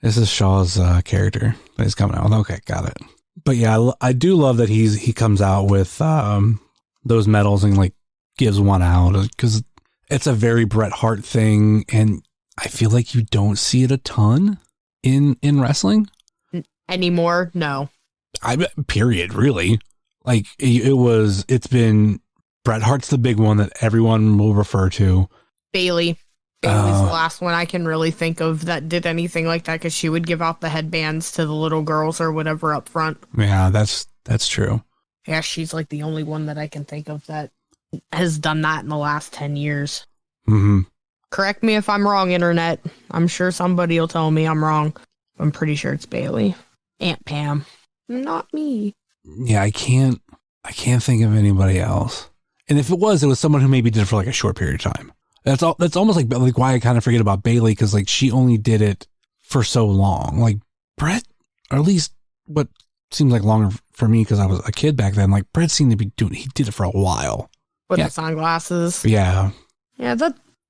is Shaw's character that he's coming out with. Okay, got it. But yeah, I do love that he comes out with those medals and like gives one out, because it's a very Bret Hart thing, and I feel like you don't see it a ton in wrestling anymore. No, period. Really, like it's been Bret Hart's the big one that everyone will refer to. Bayley's the last one I can really think of that did anything like that, because she would give out the headbands to the little girls or whatever up front. Yeah, that's true. Yeah, she's like the only one that I can think of that has done that in the last 10 years. Mm-hmm. Correct me if I'm wrong, internet. I'm sure somebody will tell me I'm wrong. I'm pretty sure it's Bayley. Aunt Pam. Not me. Yeah, I can't think of anybody else. And if it was someone who maybe did it for like a short period of time. That's almost like why I kind of forget about Bayley, because like she only did it for so long. Like Bret, or at least what seems like longer for me because I was a kid back then. Like Bret seemed to be he did it for a while. With the sunglasses. Yeah. Yeah,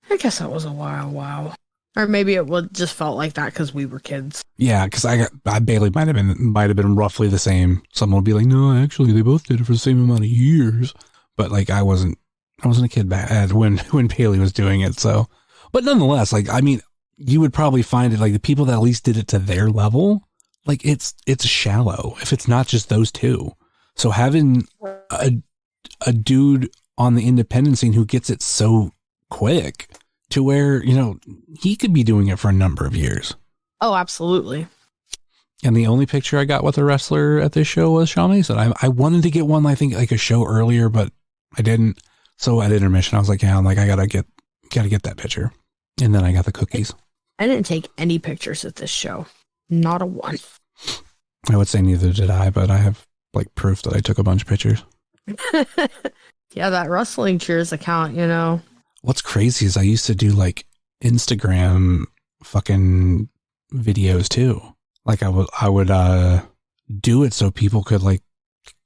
I guess that was a while. Or maybe it just felt like that because we were kids. Yeah, because Bayley might have been roughly the same. Someone would be like, no, actually, they both did it for the same amount of years. But like, I wasn't a kid back when Bayley was doing it. So, but nonetheless, like, I mean, you would probably find it like the people that at least did it to their level, like it's shallow if it's not just those two. So having a dude on the independent scene who gets it so quick to where, he could be doing it for a number of years. Oh, absolutely. And the only picture I got with a wrestler at this show was Shawn Mason. I wanted to get one, I think, like a show earlier, but I didn't. So at intermission, I was like, I gotta get that picture. And then I got the cookies. I didn't take any pictures at this show. Not a one. I would say neither did I, but I have like proof that I took a bunch of pictures. Yeah, that Wrestling Cheers account, What's crazy is I used to do like Instagram fucking videos too. Like I would do it so people could like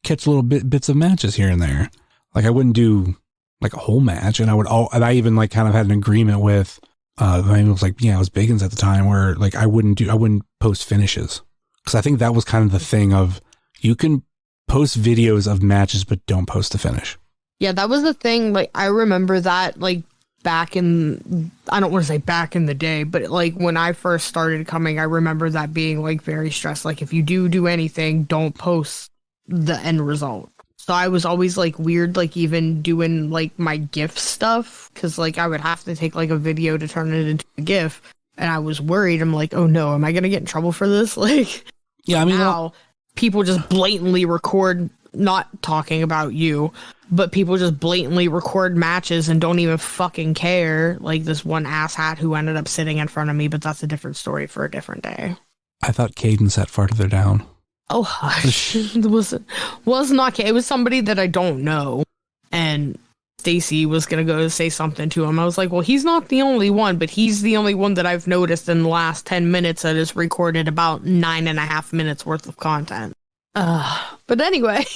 catch little bits of matches here and there. Like I wouldn't do like a whole match, and I even like kind of had an agreement with maybe it was like, it was Bacon's at the time, where like I wouldn't post finishes, because I think that was kind of the thing of you can post videos of matches but don't post the finish. Yeah, that was the thing. Like, I remember that, like, back in, I don't want to say back in the day, but, like, when I first started coming, I remember that being, like, very stressed. Like, if you do anything, don't post the end result. So I was always like weird, like even doing like my GIF stuff, because like I would have to take like a video to turn it into a GIF, and I was worried. I'm like, oh no, am I gonna get in trouble for this? Like, yeah, I mean, now people just blatantly record, not talking about you, but people just blatantly record matches and don't even fucking care. Like this one asshat who ended up sitting in front of me, but that's a different story for a different day. I thought Caden sat farther down. Oh, hush. It was not. It was somebody that I don't know, and Stacy was gonna go say something to him. I was like, well, he's not the only one, but he's the only one that I've noticed in the last 10 minutes that has recorded about 9.5 minutes worth of content. But anyway.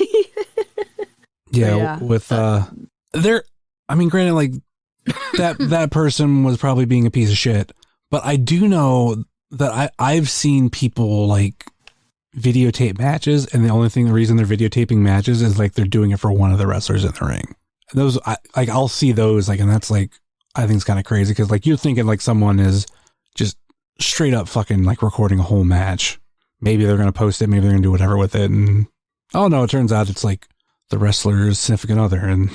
Yeah, with there. I mean, granted, like that person was probably being a piece of shit, but I do know that I've seen people like videotape matches, and the reason they're videotaping matches is like they're doing it for one of the wrestlers in the ring. And those, I'll see those, like, and that's like, I think it's kind of crazy, because like you're thinking like someone is just straight up fucking like recording a whole match. Maybe they're gonna post it, maybe they're gonna do whatever with it, and oh no, it turns out it's like the wrestler's significant other. And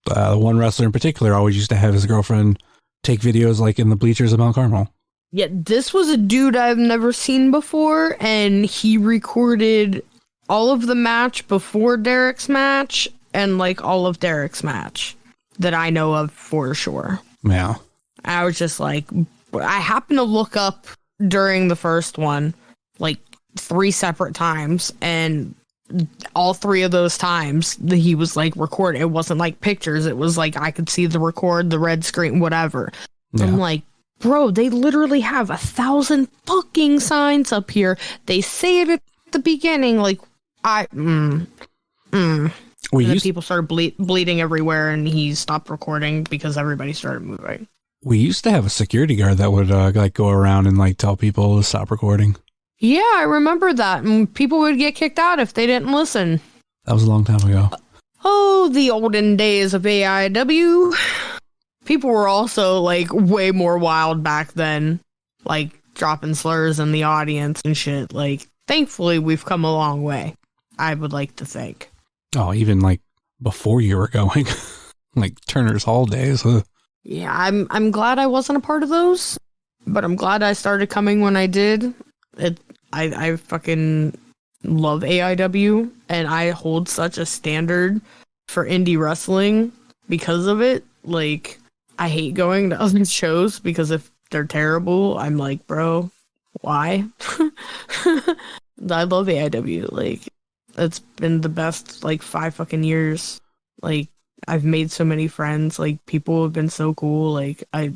one wrestler in particular always used to have his girlfriend take videos like in the bleachers of Mount Carmel. Yeah, this was a dude I've never seen before, and he recorded all of the match before Derek's match and like all of Derek's match that I know of for sure. Yeah. I was just like, I happened to look up during the first one like 3 separate times, and all 3 of those times he was like recording. It wasn't like pictures, it was like I could see the record, the red screen, whatever. Yeah. I'm like, bro, they literally have 1,000 fucking signs up here. They say it at the beginning, like people started bleeding everywhere, and he stopped recording because everybody started moving. We used to have a security guard that would like go around and like tell people to stop recording. Yeah, I remember that. And people would get kicked out if they didn't listen. That was a long time ago. Oh, the olden days of AIW. People were also like way more wild back then, like dropping slurs in the audience and shit. Like, thankfully, we've come a long way, I would like to think. Oh, even like before you were going, like Turner's Hall days. Yeah, I'm glad I wasn't a part of those, but I'm glad I started coming when I did. I fucking love AIW, and I hold such a standard for indie wrestling because of it. Like, I hate going to other shows because if they're terrible, I'm like, bro, why? I love AIW. Like, it's been the best, like, 5 fucking years. Like, I've made so many friends. Like, people have been so cool. Like, I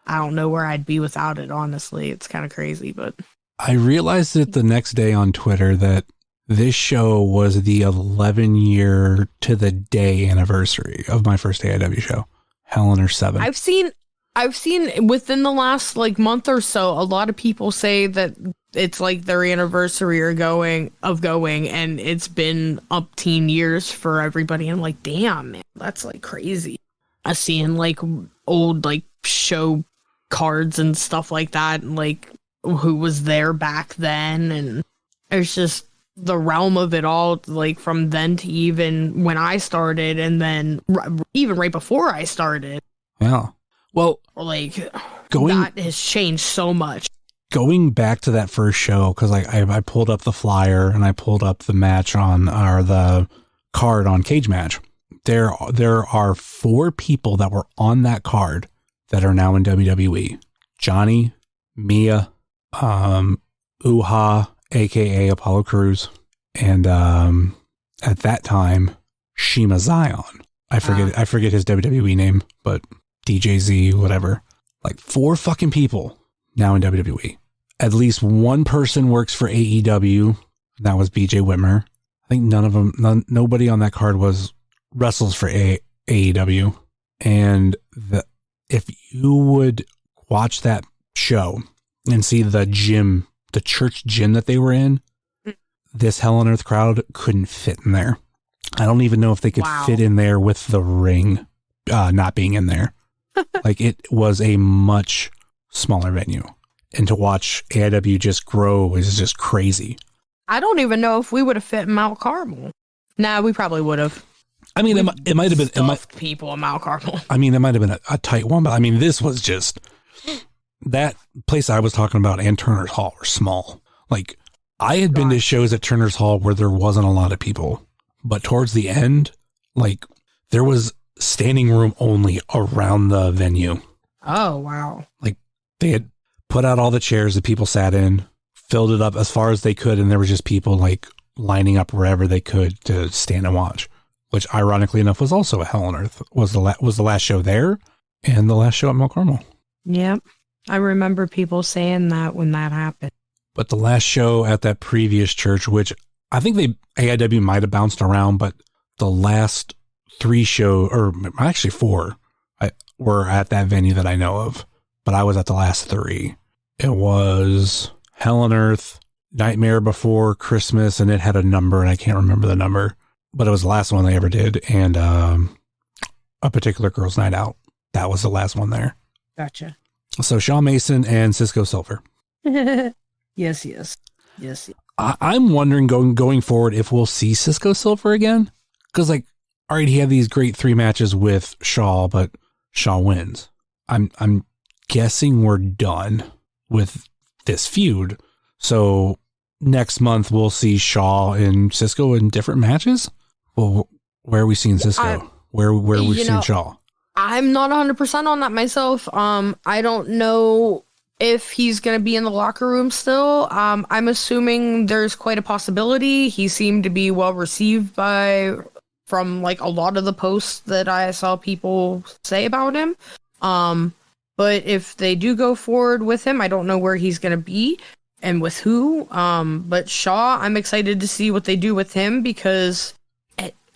don't know where I'd be without it, honestly. It's kind of crazy, but... I realized it the next day on Twitter that this show was the 11-year to the day anniversary of my first AIW show, Hell in Her 7. I've seen within the last like month or so, a lot of people say that it's like their anniversary or going, and it's been upteen years for everybody. I'm like, damn, man, that's like crazy. I seeing like old like show cards and stuff like that, and like who was there back then, and it's just the realm of it all, like from then to even when I started, and then even right before I started. Yeah. Well, like that has changed so much. Going back to that first show, because like I pulled up the flyer and I pulled up the match the card on Cage Match. There are 4 people that were on that card that are now in WWE. Johnny, Mia, Uha, aka Apollo Crews, and at that time Shima Zion. I forget his WWE name, but DJZ, whatever. Like 4 fucking people now in WWE. At least one person works for AEW. That was BJ Whitmer. I think nobody on that card wrestles for AEW. And if you would watch that show and see the church gym that they were in, this Hell on Earth crowd couldn't fit in there. I don't even know if they could fit in there with the ring not being in there. Like, it was a much smaller venue. And to watch AIW just grow is just crazy. I don't even know if we would have fit in Mount Carmel. Nah, we probably would have. I mean, it might have been Stuffed people in Mount Carmel. I mean, it might have been a tight one, but I mean, this was just that place I was talking about and Turner's Hall were small. Like, I had been to shows at Turner's Hall where there wasn't a lot of people, but towards the end, like, there was standing room only around the venue. Oh, wow. Like, they had put out all the chairs that people sat in, filled it up as far as they could, and there were just people, like, lining up wherever they could to stand and watch, which, ironically enough, was also a Hell on Earth. Was the last show there and the last show at Mount Carmel. Yep. I remember people saying that when that happened. But the last show at that previous church, which I think AIW might have bounced around, but the last 3 show, or actually 4, were at that venue that I know of. But I was at the last 3. It was Hell on Earth, Nightmare Before Christmas, and it had a number, and I can't remember the number. But it was the last one they ever did, and A Particular Girl's Night Out. That was the last one there. Gotcha. So Shawn Mason and Cisco Silver. Yes. I'm wondering going forward if we'll see Cisco Silver again. Because, like, all right, he had these great 3 matches with Shaw, but Shaw wins. I'm guessing we're done with this feud. So next month we'll see Shaw and Cisco in different matches. Well, where are we seeing Cisco? Where are we seeing Shaw? I'm not 100% on that myself. I don't know if he's going to be in the locker room still. I'm assuming there's quite a possibility. He seemed to be well received from like a lot of the posts that I saw people say about him. But if they do go forward with him, I don't know where he's going to be and with who. But Shaw, I'm excited to see what they do with him, because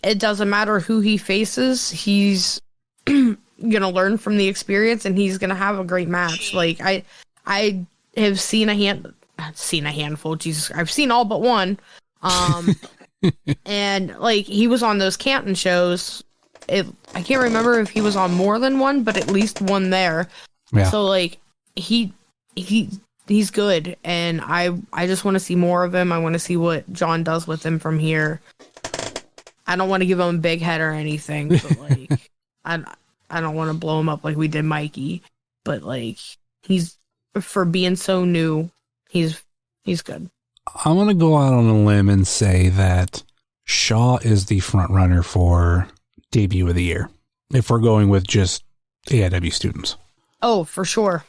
it doesn't matter who he faces. He's gonna learn from the experience, and he's gonna have a great match. Like, I have seen a handful. Jesus, I've seen all but one. And like, he was on those Canton shows. I can't remember if he was on more than one, but at least one there. Yeah. So like, he's good, and I just want to see more of him. I want to see what John does with him from here. I don't want to give him a big head or anything, but like, I don't want to blow him up like we did Mikey, but like, he's, for being so new, he's good. I'm going to go out on a limb and say that Shaw is the front runner for debut of the year, if we're going with just AIW students. Oh, for sure.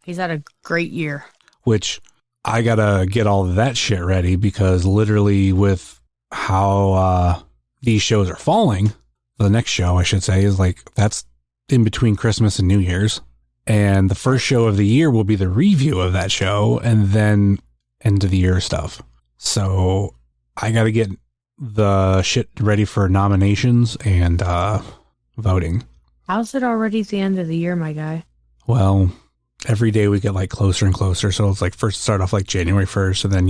He's had a great year. Which I got to get all of that shit ready, because literally with how these shows are falling, the next show, I should say, is like, that's in between Christmas and New Year's. And the first show of the year will be the review of that show, and then end of the year stuff. So I got to get the shit ready for nominations and voting. How's it already the end of the year, my guy? Well, every day we get like closer and closer. So it's like, first start off like January 1st, and then,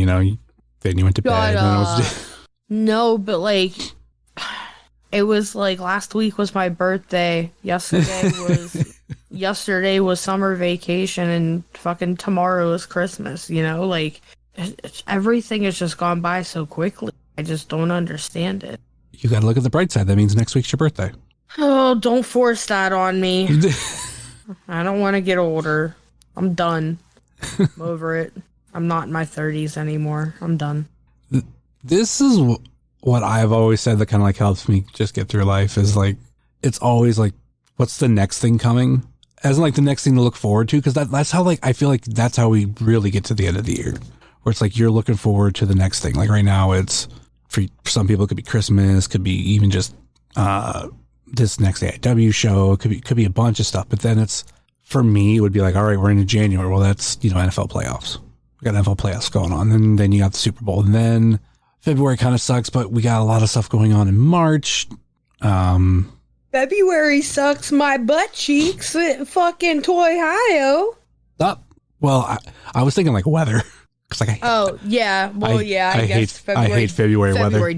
then you went to bed. And then it was no, but like, it was like last week was my birthday. Yesterday was summer vacation, and fucking tomorrow is Christmas. Like, everything has just gone by so quickly. I just don't understand it. You got to look at the bright side. That means next week's your birthday. Oh, don't force that on me. I don't want to get older. I'm done. I'm over it. I'm not in my 30s anymore. I'm done. This is what I've always said that kind of like helps me just get through life, is like, it's always like, what's the next thing coming? As in like the next thing to look forward to. Cause that's how, like, I feel like that's how we really get to the end of the year, where it's like, you're looking forward to the next thing. Like right now, it's for some people, it could be Christmas, could be even just, this next AIW show, could be a bunch of stuff. But then it's, for me, it would be like, all right, we're into January. Well, that's, NFL playoffs. We got NFL playoffs going on. And then you got the Super Bowl. And then February kind of sucks, but we got a lot of stuff going on in March. February sucks my butt cheeks. Fucking Toy-Hio. Well, I was thinking like weather. Like yeah. Well, I guess I hate February weather.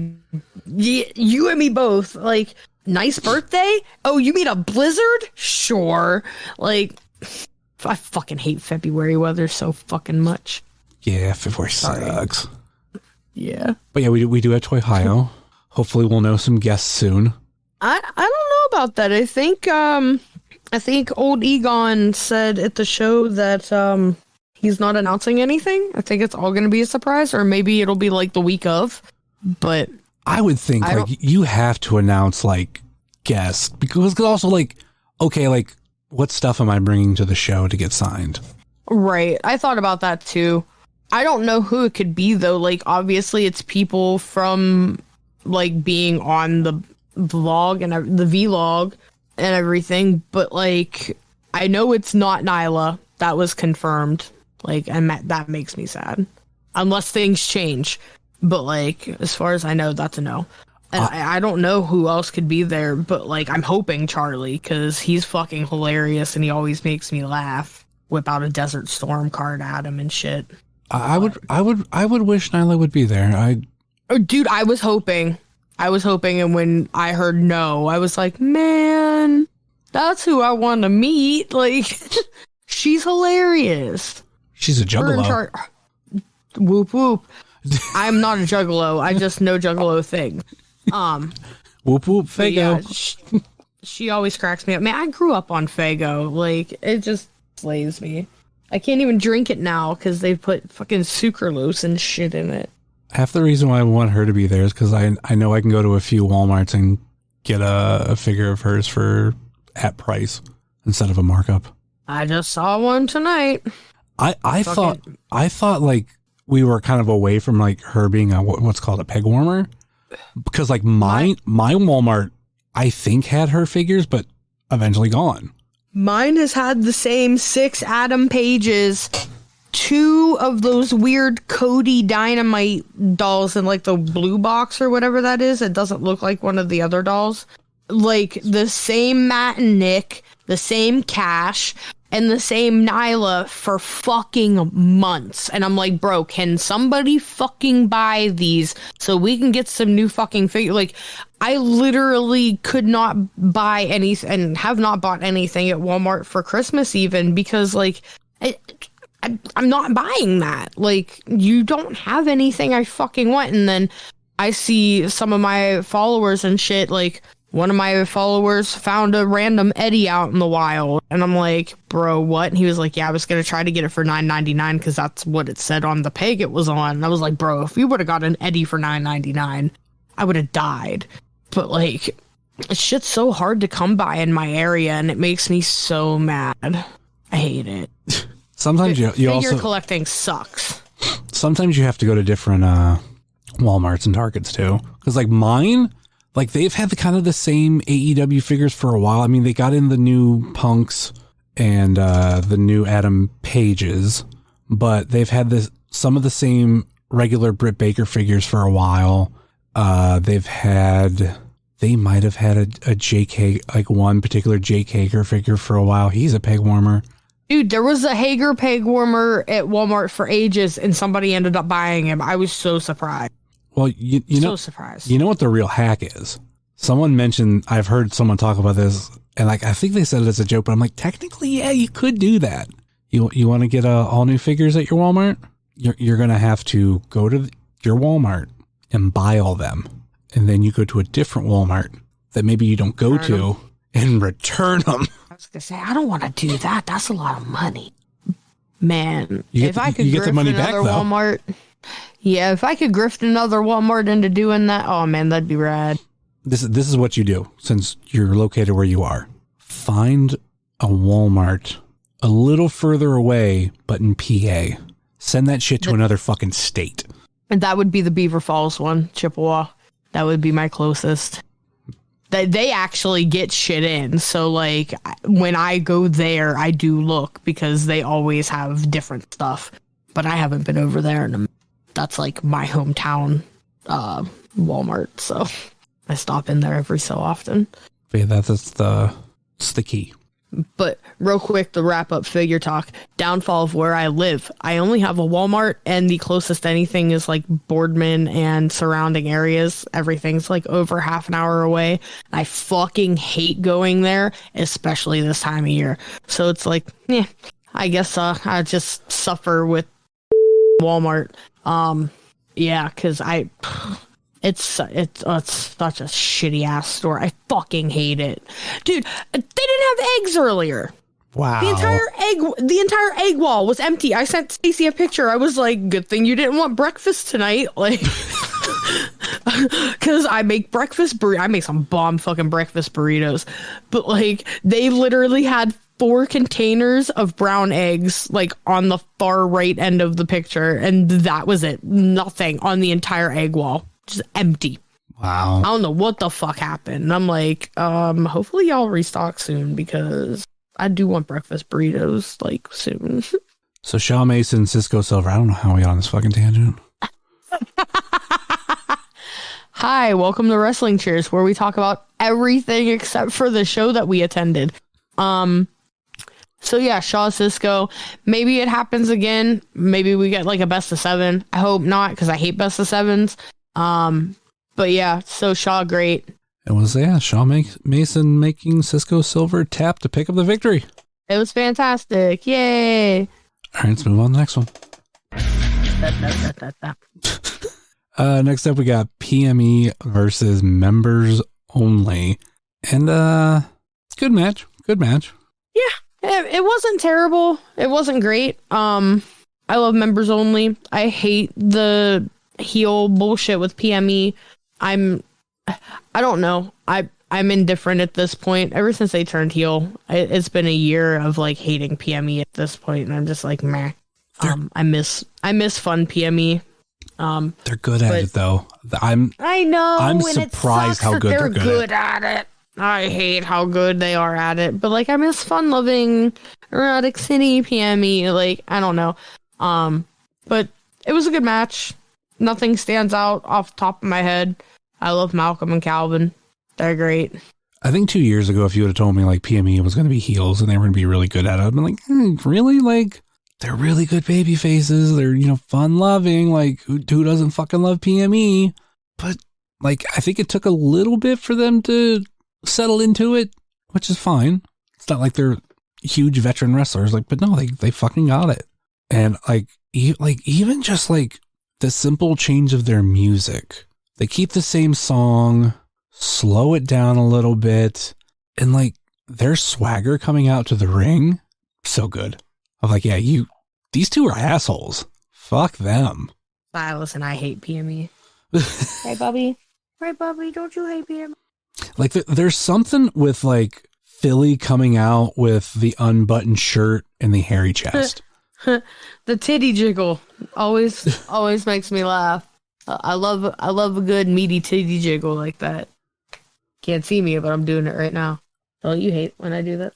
Yeah, you and me both. Like, nice birthday? Oh, you mean a blizzard? Sure. Like, I fucking hate February weather so fucking much. Yeah, February sucks. Yeah. But yeah, we do have Toy-Hio. Hopefully we'll know some guests soon. I don't know about that. I think old Egon said at the show that he's not announcing anything. I think it's all going to be a surprise, or maybe it'll be like the week of. But I would think you have to announce like guests, because also like, okay, like what stuff am I bringing to the show to get signed? Right. I thought about that too. I don't know who it could be though. Like obviously it's people from like being on the vlog and the vlog and everything, but like I know it's not Nyla. That was confirmed. Like, and that makes me sad unless things change. But like as far as I know, that's a no. And I don't know who else could be there, but like I'm hoping Charlie, because he's fucking hilarious and he always makes me laugh. Whip out a Desert Storm card at him and shit. I would wish Nyla would be there. Dude, I was hoping, and when I heard no, I was like, man, that's who I want to meet. Like, she's hilarious. She's a juggalo. Whoop whoop. I'm not a juggalo. I just know juggalo things. Whoop whoop Fago. Yeah, she always cracks me up. Man, I grew up on Fago. Like, it just slays me. I can't even drink it now because they put fucking sucralose and shit in it. Half the reason why I want her to be there is because I know I can go to a few Walmarts and get a figure of hers for at price instead of a markup. I just saw one tonight. I thought like we were kind of away from like her being a what's called a peg warmer, because like my Walmart I think had her figures, but eventually gone. Mine has had the same 6 Adam Pages, 2 of those weird Cody Dynamite dolls in like the blue box or whatever that is. It doesn't look like one of the other dolls. Like the same Matt and Nick, the same Cash, and the same Nyla for fucking months. And I'm like, bro, can somebody fucking buy these so we can get some new fucking figure? Like, I literally could not buy anything and have not bought anything at Walmart for Christmas even because, like, I'm not buying that. Like, you don't have anything I fucking want. And then I see some of my followers and shit, like, one of my followers found a random Eddie out in the wild. And I'm like, bro, what? And he was like, yeah, I was going to try to get it for $9.99 because that's what it said on the peg it was on. And I was like, bro, if you would have got an Eddie for $9.99, I would have died. But, like, shit's so hard to come by in my area, and it makes me so mad. I hate it. Sometimes you figure also... collecting sucks. Sometimes you have to go to different Walmarts and Targets, too. Because, like, mine... Like, they've had the same AEW figures for a while. I mean, they got in the new Punks and the new Adam Pages, but they've had some of the same regular Britt Baker figures for a while. They might have had a Jake Hager, like one particular Jake Hager figure for a while. He's a peg warmer. Dude, there was a Hager peg warmer at Walmart for ages, and somebody ended up buying him. I was so surprised. Well, you know, surprised. You know what the real hack is? Someone mentioned, I've heard someone talk about this, and like I think they said it as a joke, but I'm like, technically, yeah, you could do that. You want to get all new figures at your Walmart? You're gonna have to go to your Walmart and buy all them, and then you go to a different Walmart that maybe you don't go to and return them. I was gonna say, I don't want to do that. That's a lot of money, man. If I could get the money back, though. Walmart. Yeah, if I could grift another Walmart into doing that, oh man, that'd be rad. This is what you do, since you're located where you are. Find a Walmart a little further away, but in PA. Send that shit to another fucking state. And that would be the Beaver Falls one, Chippewa. That would be my closest. They actually get shit in, so like when I go there, I do look because they always have different stuff. But I haven't been over there in a minute. That's like my hometown Walmart, so I stop in there every so often. Yeah, that's the key. But real quick, to wrap up figure talk, downfall of where I live. I only have a Walmart, and the closest anything is like Boardman and surrounding areas. Everything's like over half an hour away. I fucking hate going there, especially this time of year. So it's like, I guess I just suffer with Walmart. Yeah, because It's such a shitty ass store. I fucking hate it, dude. They didn't have eggs earlier. Wow. The entire egg wall was empty. I sent Stacy a picture. I was like, good thing you didn't want breakfast tonight, like, because I make I make some bomb fucking breakfast burritos, but like they literally had 4 containers of brown eggs like on the far right end of the picture, and that was it. Nothing on the entire egg wall. Just empty. Wow. I don't know what the fuck happened. And I'm like, hopefully y'all restock soon because I do want breakfast burritos like soon. So Shaw Mason, Cisco Silver. I don't know how we got on this fucking tangent. Hi, welcome to Wrestling Cheers, where we talk about everything except for the show that we attended. So yeah, Shaw, Cisco. Maybe it happens again. Maybe we get like a best of 7. I hope not, because I hate best of 7s. But yeah, so Shaw, great. It was, Shaw Mason making Cisco Silver tap to pick up the victory. It was fantastic. Yay. All right, let's move on to the next one. Next up, we got PME versus members only. And good match. Yeah, it wasn't terrible. It wasn't great. I love members only. I hate the heel bullshit with PME. I don't know. I'm indifferent at this point. Ever since they turned heel, it's been a year of like hating PME at this point, and I'm just like, meh. I miss fun PME. They're good at it though. I know. I'm surprised how good they're good at it. I hate how good they are at it, but like I miss fun loving Erotic City PME. Like I don't know. But it was a good match. Nothing stands out off the top of my head. I love Malcolm and Calvin. They're great. I think 2 years ago, if you would have told me like PME was going to be heels and they were going to be really good at it, I'd been like, really? Like, they're really good baby faces. They're, fun loving. Like, who doesn't fucking love PME? But like, I think it took a little bit for them to settle into it, which is fine. It's not like they're huge veteran wrestlers. Like, but no, they fucking got it. And like even just like the simple change of their music, they keep the same song, slow it down a little bit, and like their swagger coming out to the ring, so good. I'm like, yeah, these two are assholes. Fuck them. Listen, I hate PME. Hey, Bubby. Right, Bubby, don't you hate PME? Like there's something with like Philly coming out with the unbuttoned shirt and the hairy chest. The titty jiggle always makes me laugh. I love a good meaty titty jiggle like that. Can't see me, but I'm doing it right now. Don't you hate when I do that?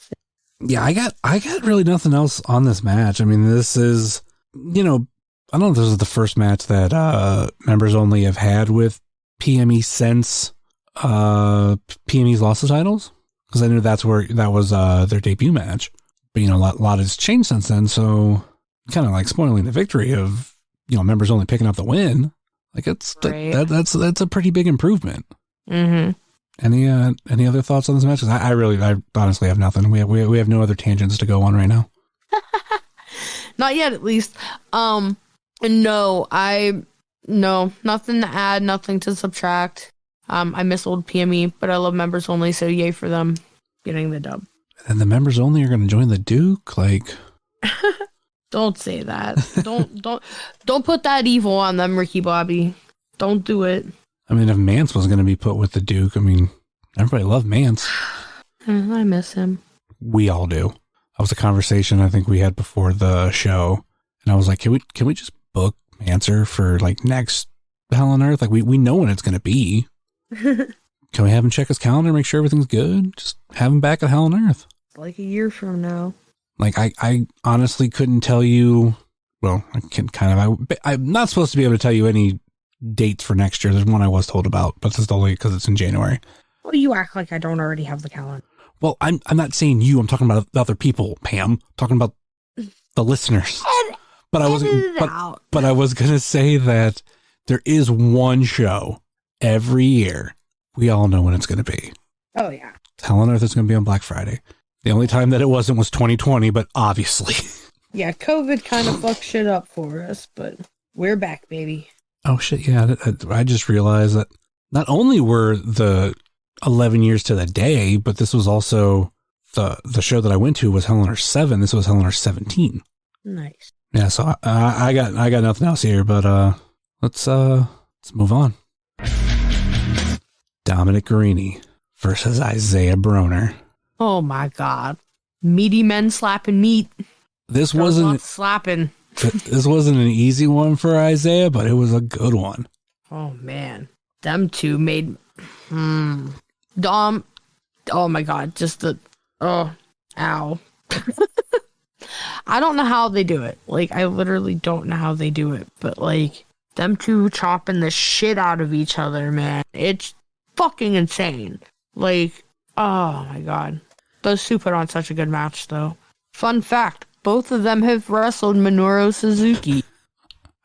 Yeah, I got really nothing else on this match. I mean, this is, I don't know if this is the first match that members only have had with PME since PME's lost the titles, because I knew that was their debut match. But a lot has changed since then, so kind of like spoiling the victory of members only picking up the win. Like that's a pretty big improvement. Mm-hmm. Any other thoughts on this match? I honestly have nothing. We have no other tangents to go on right now. Not yet, at least. No, nothing to add, nothing to subtract. I miss old PME, but I love members only, so yay for them getting the dub. And the members only are going to join the Duke, like. Don't say that. Don't put that evil on them, Ricky Bobby. Don't do it. I mean, if Mance was going to be put with the Duke, I mean, everybody loved Mance. I miss him. We all do. That was a conversation I think we had before the show, and I was like, can we just book Mancer for like next Hell on Earth? Like we know when it's going to be. Can we have him check his calendar, make sure everything's good? Just have him back at Hell on Earth. Like a year from now. Like I honestly couldn't tell you. Well, I can kind of. I'm not supposed to be able to tell you any dates for next year. There's one I was told about, but that's only because it's in January. Well, you act like I don't already have the calendar. Well, I'm not saying you. I'm talking about the other people, Pam. I'm talking about the listeners. But I was gonna say that there is one show every year. We all know when it's gonna be. Oh yeah. Hell on Earth is gonna be on Black Friday. The only time that it wasn't was 2020, but obviously. Yeah, COVID kind of fucked shit up for us, but we're back, baby. Oh shit! Yeah, I just realized that not only were the 11 years to the day, but this was also the show that I went to was Hell on Earth 7. This was Hell on Earth 17. Nice. Yeah, so I got nothing else here, but let's move on. Dominic Garrini versus Isaiah Broner. Oh my God. Meaty men slapping meat. This Girls wasn't love slapping. this wasn't an easy one for Isaiah, but it was a good one. Oh man. Them two made Dom. Oh my God. Just the ow. I don't know how they do it. Like, I literally don't know how they do it. But like, them two chopping the shit out of each other, man. It's fucking insane. Like, oh my God. Those two put on such a good match, though. Fun fact, both of them have wrestled Minoru Suzuki.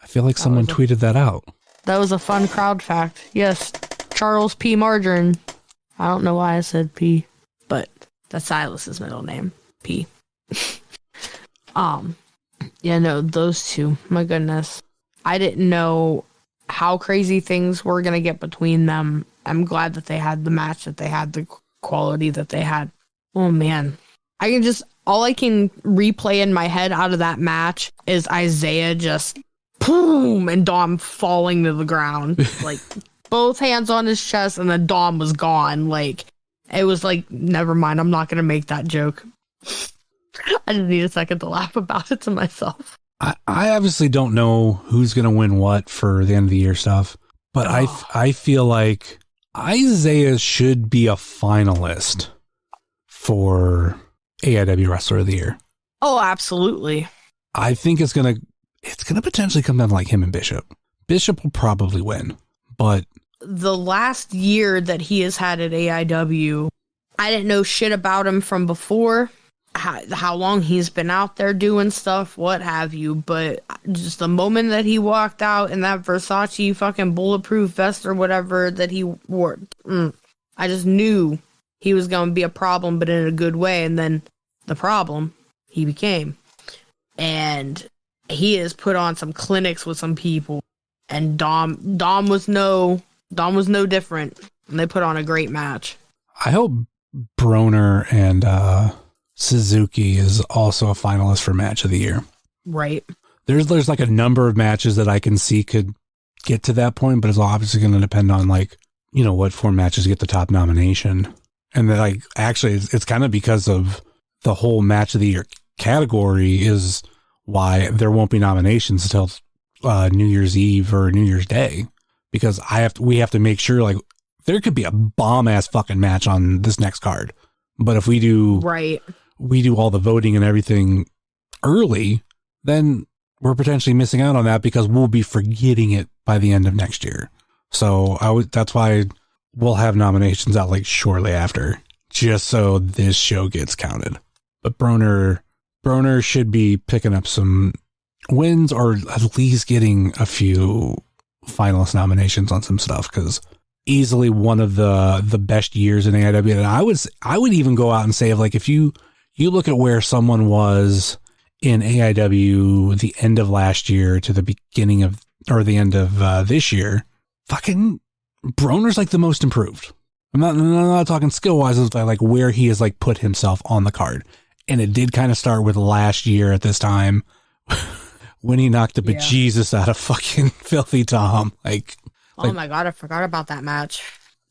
I feel like someone tweeted that out. That was a fun crowd fact. Yes, Charles P. Margarine. I don't know why I said P, but that's Silas's middle name, P. Yeah, no, those two. My goodness. I didn't know how crazy things were going to get between them. I'm glad that they had the match, that they had the quality that they had. Oh, man. All I can replay in my head out of that match is Isaiah just boom and Dom falling to the ground. Like, both hands on his chest, and then Dom was gone. Like, it was like, never mind, I'm not going to make that joke. I just need a second to laugh about it to myself. I obviously don't know who's going to win what for the end of the year stuff, but I feel like Isaiah should be a finalist for AIW Wrestler of the Year. Oh, absolutely. I think it's gonna potentially come down to like him and Bishop. Bishop will probably win, but the last year that he has had at AIW, I didn't know shit about him from before. How long he's been out there doing stuff, what have you, but just the moment that he walked out in that Versace fucking bulletproof vest or whatever that he wore, I just knew he was going to be a problem, but in a good way. And then the problem he became, and he has put on some clinics with some people, and Dom was no different, and they put on a great match. I hope Broner and Suzuki is also a finalist for Match of the Year. Right. There's like a number of matches that I can see could get to that point, but it's obviously going to depend on like, you know, what four matches get the top nomination. And then like, actually it's kind of because of the whole Match of the Year category is why there won't be nominations until New Year's Eve or New Year's Day, because we have to make sure like there could be a bomb ass fucking match on this next card. But if we do all the voting and everything early, then we're potentially missing out on that because we'll be forgetting it by the end of next year. So that's why we'll have nominations out like shortly after, just so this show gets counted. But Broner should be picking up some wins, or at least getting a few finalist nominations on some stuff, because easily one of the best years in AIW. And I would even go out and say, like, if you look at where someone was in AIW the end of last year to the beginning of, or the end of this year, fucking Broner's like the most improved. I'm not talking skill wise, it's like where he has like put himself on the card. And it did kind of start with last year at this time when he knocked the bejesus out of fucking Filthy Tom. Oh my God, I forgot about that match.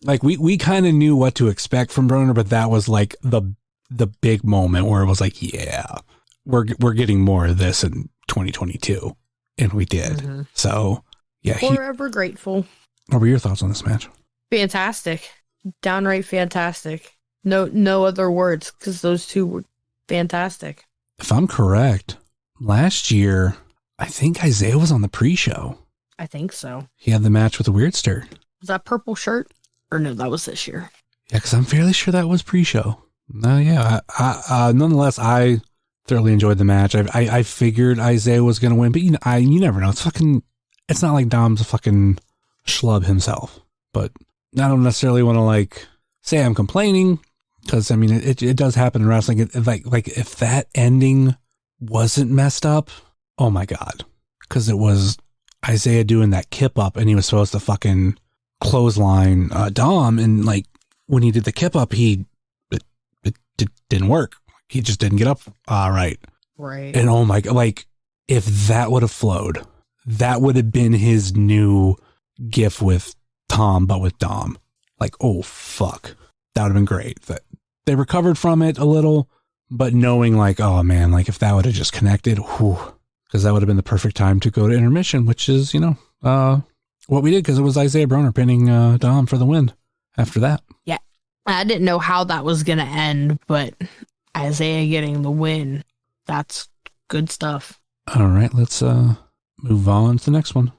Like we kind of knew what to expect from Broner, but that was like the big moment where it was like, yeah, we're getting more of this in 2022, and we did. Mm-hmm. So yeah, forever grateful. What were your thoughts on this match? Fantastic, downright fantastic. No other words, because those two were fantastic. If I'm correct, last year I think Isaiah was on the pre-show. I think so. He had the match with the Weirdster. Was that purple shirt? Or no, that was this year. Yeah, because I'm fairly sure that was pre-show. No, yeah. Nonetheless, I thoroughly enjoyed the match. I figured Isaiah was going to win, but you never know. It's not like Dom's a fucking schlub himself. But I don't necessarily want to like say I'm complaining, because I mean it does happen in wrestling. Like if that ending wasn't messed up, oh my God, because it was Isaiah doing that kip up, and he was supposed to fucking clothesline Dom, and like when he did the kip up, it didn't work. He just didn't get up right. Right. And oh my god, like if that would have flowed, that would have been his new gif with Tom, but with Dom. Like, oh fuck, that would have been great. That they recovered from it a little, but knowing like, oh man, like if that would have just connected, because that would have been the perfect time to go to intermission, which is, you know, what we did, because it was Isaiah Broner pinning Dom for the win after that. Yeah. I didn't know how that was going to end, but Isaiah getting the win, that's good stuff. All right, let's move on to the next one.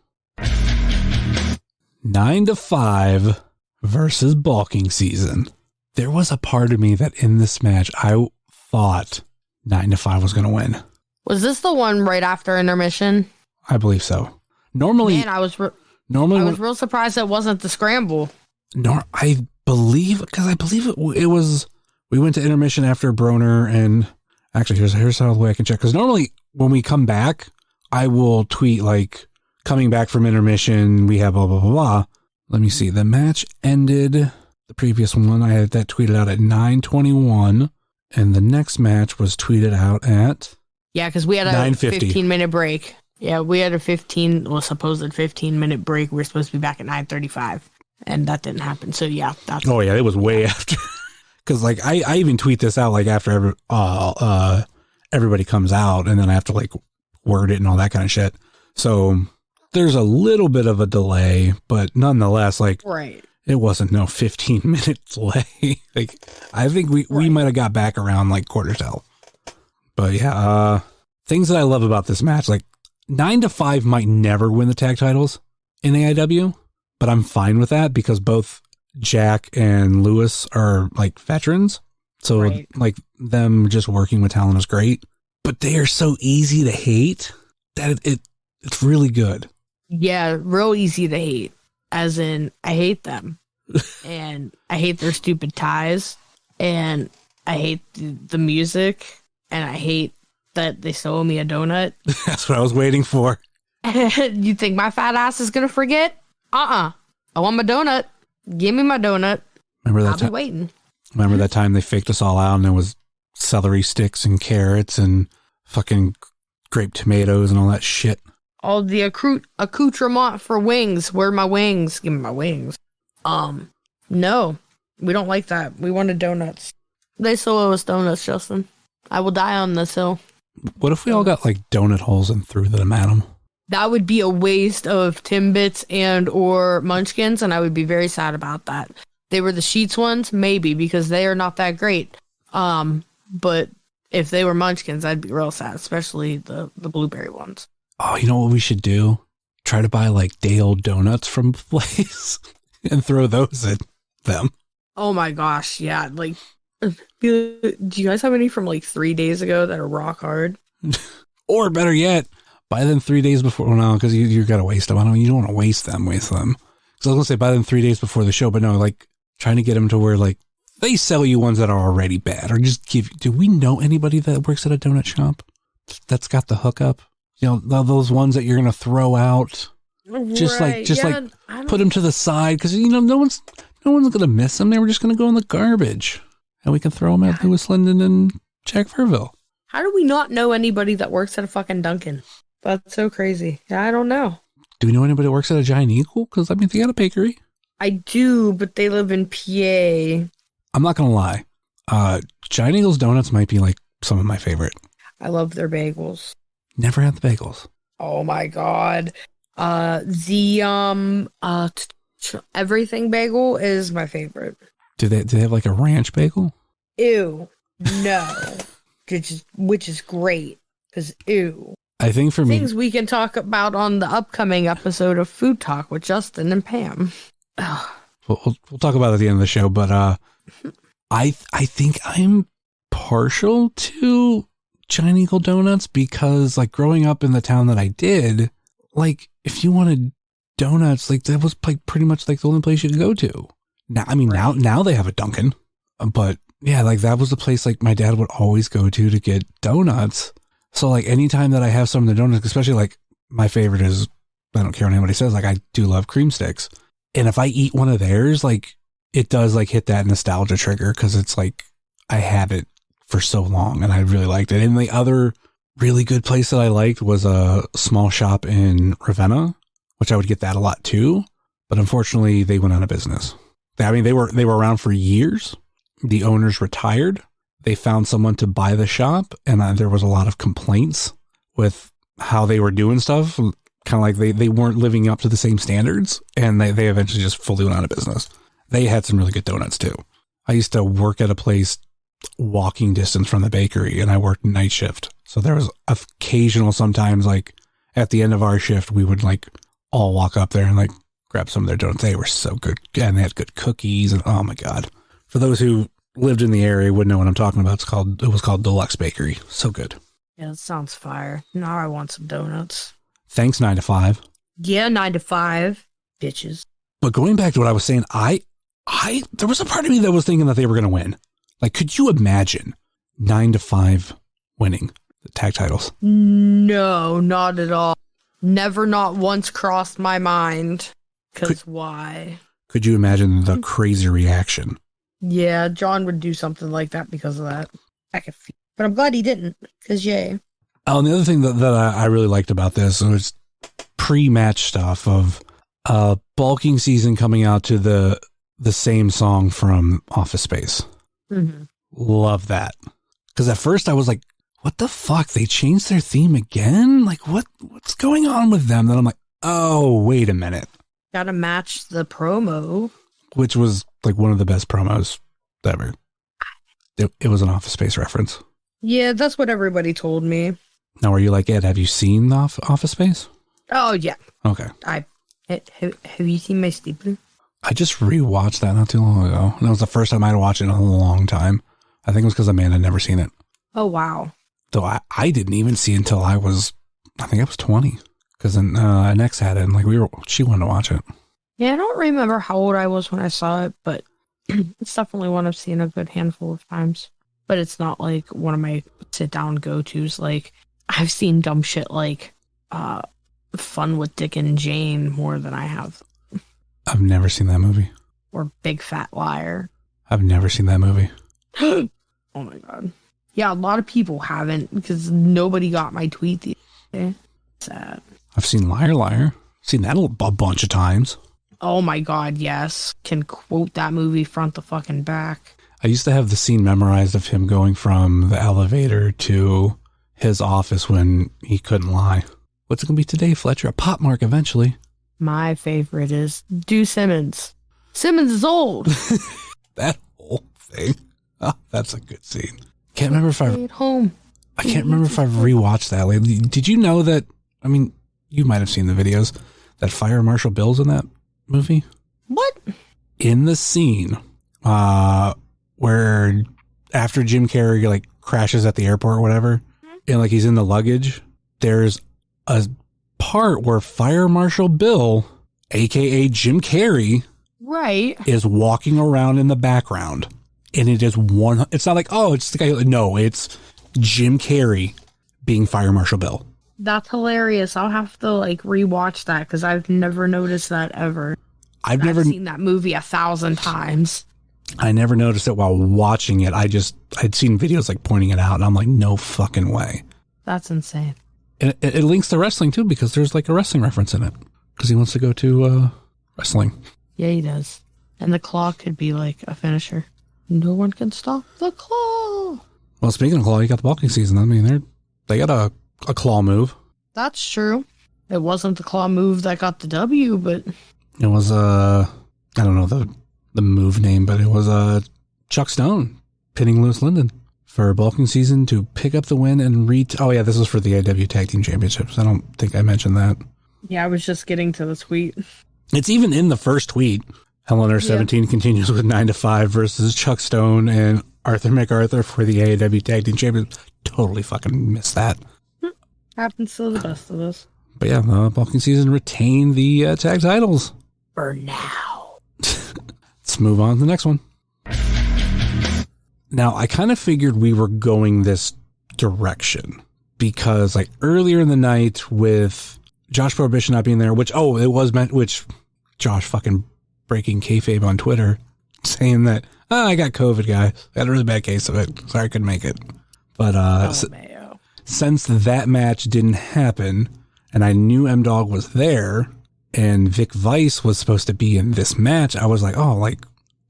9-5 versus Balking Season. There was a part of me that in this match, I thought 9-5 was going to win. Was this the one right after intermission? I believe so. Normally, Man, I was real surprised it wasn't the scramble. I believe it was. We went to intermission after Broner, and actually, here's how the way I can check. Because normally, when we come back, I will tweet like coming back from intermission. We have blah blah blah blah. Let me see. The match ended. The previous one I had that tweeted out at 9:21, and the next match was tweeted out at. Yeah, because we had a 15-minute break. Yeah, we had a supposed 15-minute break. We were supposed to be back at 9:35, and that didn't happen. So yeah, that's. Oh yeah, it was way after. Because like I even tweet this out like after everybody comes out, and then I have to like word it and all that kind of shit. So there's a little bit of a delay, but nonetheless, like right. It wasn't no 15-minute delay. Like I think we might have got back around like quarter till. But yeah, things that I love about this match, like 9-5 might never win the tag titles in AIW, but I'm fine with that because both Jack and Lewis are like veterans. So like them just working with talent is great, but they are so easy to hate that it's really good. Yeah, real easy to hate. As in, I hate them. And I hate their stupid ties. And I hate the music. And I hate that they stole me a donut. That's what I was waiting for. You think my fat ass is going to forget? I want my donut. Give me my donut. Remember that I'll be waiting. Remember that time they faked us all out and there was celery sticks and carrots and fucking grape tomatoes and all that shit? All the accoutrement for wings. Where are my wings? Give me my wings. No, we don't like that. We wanted donuts. They still owe us donuts, Justin. I will die on this hill. What if we all got like donut holes and threw them at them? That would be a waste of Timbits and or Munchkins, and I would be very sad about that. They were the Sheets ones, maybe, because they are not that great. But if they were Munchkins, I'd be real sad, especially the blueberry ones. Oh, you know what we should do? Try to buy like day-old donuts from the place and throw those at them. Oh my gosh, yeah. Like, do you guys have any from like 3 days ago that are rock hard? Or better yet, buy them 3 days before. Well, no, because you got to waste them. You don't want to waste them. Because I was going to say buy them 3 days before the show, but no, like trying to get them to where like they sell you ones that are already bad, or just do we know anybody that works at a donut shop that's got the hookup? You know, those ones that you're going to throw out, just like put them to the side. Cause you know, no one's going to miss them. They were just going to go in the garbage and we can throw them at Lewis Linden and Jack Verville. How do we not know anybody that works at a fucking Dunkin'? That's so crazy. I don't know. Do we know anybody that works at a Giant Eagle? Cause I mean, they got a bakery. I do, but they live in PA. I'm not going to lie. Giant Eagle's donuts might be like some of my favorite. I love their bagels. Never had the bagels. Oh my god. Everything bagel is my favorite. Do they have like a ranch bagel? Ew. No. which is great. Because ew. I think for things we can talk about on the upcoming episode of Food Talk with Justin and Pam. We'll talk about it at the end of the show, but I think I'm partial to Giant Eagle donuts because like growing up in the town that I did, like if you wanted donuts, like that was like pretty much like the only place you could go to. Now, I mean, now they have a Dunkin', but yeah, like that was the place like my dad would always go to get donuts. So like anytime that I have some of the donuts, especially like my favorite is I don't care what anybody says. Like, I do love cream sticks. And if I eat one of theirs, like, it does like hit that nostalgia trigger because it's like I had it for so long and I really liked it. And the other really good place that I liked was a small shop in Ravenna, which I would get that a lot too. But unfortunately, they went out of business. I mean, they were around for years. The owners retired. They found someone to buy the shop, and there was a lot of complaints with how they were doing stuff. Kind of like they weren't living up to the same standards, and they eventually just fully went out of business. They had some really good donuts too. I used to work at a place walking distance from the bakery, and I worked night shift. So there was occasional, sometimes like at the end of our shift, we would like all walk up there and like grab some of their donuts. They were so good, and they had good cookies. And oh my god, for those who lived in the area would know what I'm talking about. It was called Deluxe Bakery. So good. Yeah, that sounds fire. Now I want some donuts. Thanks, 9 to 5. Yeah, 9 to 5, bitches. But going back to what I was saying, there was a part of me that was thinking that they were going to win. Like, could you imagine 9 to 5 winning the tag titles? No, not at all. Never, not once crossed my mind. Because why? Could you imagine the crazy reaction? Yeah, John would do something like that because of that. I could feel. But I'm glad he didn't, because yay. Oh, and the other thing that I really liked about this was pre-match stuff of bulking season coming out to the same song from Office Space. Mm-hmm. Love that. Because at first I was like, what the fuck? They changed their theme again? Like, what's going on with them? Then I'm like, oh, wait a minute. Gotta match the promo. Which was like one of the best promos ever. It was an Office Space reference. Yeah, that's what everybody told me. Now, are you like, Ed, have you seen the Office Space? Oh, yeah. Okay. Have you seen my stapler? I just rewatched that not too long ago. And it was the first time I'd watched it in a long time. I think it was because Amanda had never seen it. Oh, wow. Though I didn't even see it until I was 20. Because then an ex had it and like she wanted to watch it. Yeah, I don't remember how old I was when I saw it, but it's definitely one I've seen a good handful of times. But it's not like one of my sit-down go-tos. Like, I've seen dumb shit like Fun with Dick and Jane more than I have. I've never seen that movie. Or Big Fat Liar. I've never seen that movie. Oh my god. Yeah, a lot of people haven't because nobody got my tweet the other day. Sad. I've seen Liar Liar. Seen that a bunch of times. Oh my god, yes. Can quote that movie front to fucking back. I used to have the scene memorized of him going from the elevator to his office when he couldn't lie. What's it going to be today, Fletcher? A pop mark eventually. My favorite is Do Simmons. Simmons is old. That whole thing. Oh, that's a good scene. Can't remember if Stay at home. I can't remember if I've rewatched that lately. Did you know that, I mean, you might have seen the videos, that Fire Marshal Bill's in that movie? What? In the scene where after Jim Carrey like crashes at the airport or whatever, and like he's in the luggage, there's a part where Fire Marshal Bill, aka Jim Carrey, right, is walking around in the background. And it is it's not like, oh, it's the guy. No, it's Jim Carrey being Fire Marshal Bill. That's hilarious. I'll have to like rewatch that because I've never noticed that ever. I've never seen that movie 1,000 times. I never noticed it while watching it. I'd seen videos like pointing it out, and I'm like, no fucking way. That's insane. And it links to wrestling too, because there's like a wrestling reference in it. Because he wants to go to wrestling. Yeah, he does. And the claw could be like a finisher. No one can stop the claw. Well, speaking of claw, you got the bulking season. I mean, they got a claw move. That's true. It wasn't the claw move that got the W, but it was I don't know the move name, but it was Chuck Stone pinning Louis Linden for bulking season to pick up the win and oh yeah, this was for the AEW Tag Team Championships. I don't think I mentioned that. Yeah, I was just getting to the tweet. It's even in the first tweet. Hellender 17 continues with 9 to 5 versus Chuck Stone and Arthur MacArthur for the AEW Tag Team Champions. Totally fucking missed that. Happens to the best of us. But yeah, bulking season retained the tag titles. For now. Let's move on to the next one. Now, I kind of figured we were going this direction because like earlier in the night with Josh Prohibition not being there, which, it was meant, which Josh fucking breaking kayfabe on Twitter saying that, I got COVID, guys. I had a really bad case of it. Sorry I couldn't make it. But since that match didn't happen and I knew M-Dog was there and Vic Vice was supposed to be in this match, I was like,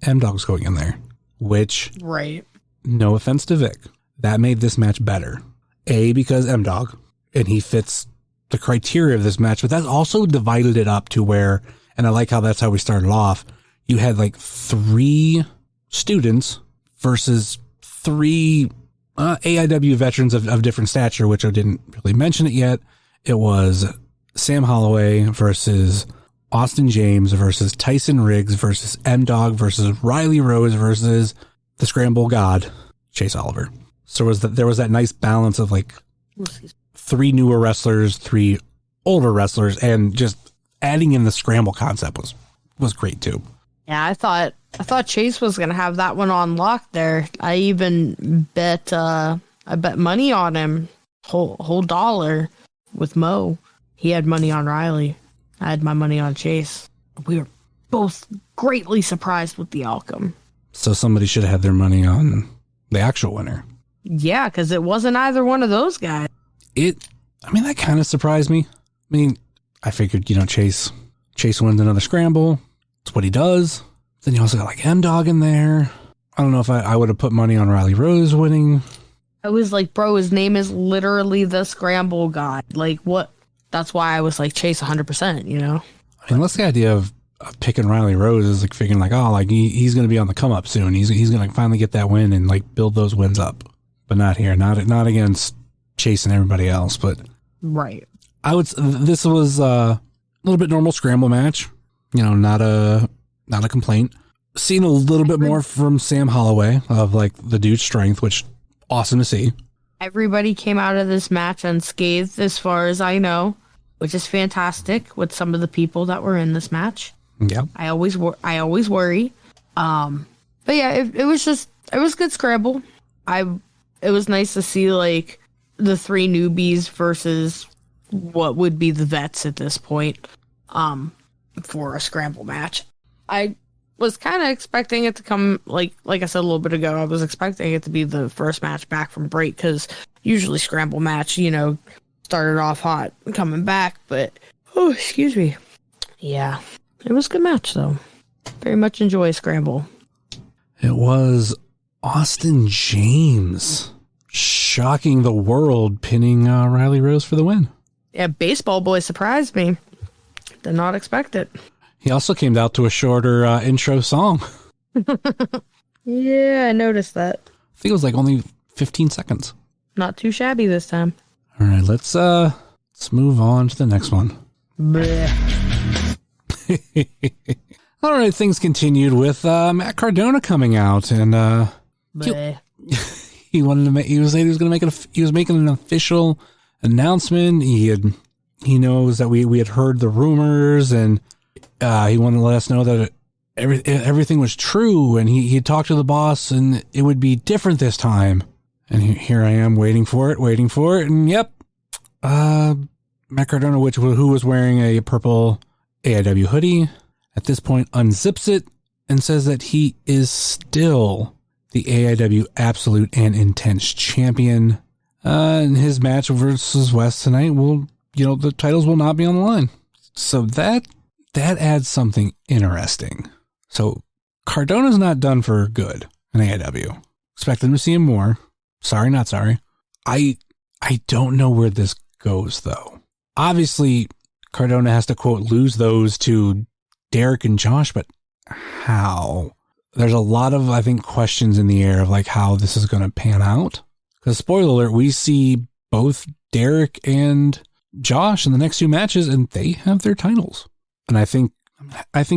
M-Dog's going in there. Which, right. No offense to Vic, that made this match better. Because M-Dog, and he fits the criteria of this match, but that also divided it up to where, and I like how that's how we started off, you had like 3 students versus 3 AIW veterans of different stature, which I didn't really mention it yet. It was Sam Holloway versus Austin James versus Tyson Riggs versus M-Dog versus Riley Rose versus the Scramble God, Chase Oliver. So there was that nice balance of like 3 newer wrestlers, 3 older wrestlers, and just adding in the Scramble concept was great too. Yeah, I thought Chase was gonna have that one on lock there. I even bet money on him, whole dollar with Mo. He had money on Riley. I had my money on Chase. We were both greatly surprised with the outcome. So somebody should have had their money on the actual winner. Yeah, because it wasn't either one of those guys. That kind of surprised me. I figured, Chase wins another Scramble. That's what he does. Then you also got like M-Dog in there. I don't know if I would have put money on Riley Rose winning. I was like, bro, his name is literally the Scramble God. Like, what? That's why I was like, Chase 100%, That's the idea of picking Riley Rose is like figuring like, he's going to be on the come up soon. He's going to finally get that win and like build those wins up. But not here, not against Chase and everybody else. But right. This was a little bit normal Scramble match. Not a complaint. Seen a little bit more from Sam Holloway of like the dude's strength, which awesome to see. Everybody came out of this match unscathed as far as I know, which is fantastic with some of the people that were in this match. Yeah. I always worry. But yeah, it was good Scramble. It was nice to see like the 3 newbies versus what would be the vets at this point, for a Scramble match. I was kind of expecting it to come, like I said a little bit ago, I was expecting it to be the first match back from break, because usually Scramble match, started off hot coming back, but, excuse me. Yeah, it was a good match, though. Very much enjoy Scramble. It was Austin James shocking the world, pinning Riley Rose for the win. Yeah, Baseball Boy surprised me. Did not expect it. He also came out to a shorter intro song. Yeah, I noticed that. I think it was like only 15 seconds. Not too shabby this time. All right, let's move on to the next one. All right, things continued with Matt Cardona coming out, and he wanted to make. He was saying he was making an official announcement. He knows that we had heard the rumors, and he wanted to let us know that everything was true, and he talked to the boss, and it would be different this time. And here I am waiting for it, and yep, Matt Cardona, who was wearing a purple AIW hoodie, at this point unzips it and says that he is still the AIW Absolute and Intense Champion. In his match versus West tonight, the titles will not be on the line. So that adds something interesting. So Cardona's not done for good in AIW. Expect them to see him more. Sorry, not sorry. I don't know where this goes, though. Obviously, Cardona has to, quote, lose those to Derek and Josh, but how? There's a lot of, I think, questions in the air of like how this is going to pan out. Because spoiler alert, we see both Derek and Josh in the next 2 matches, and they have their titles. And I think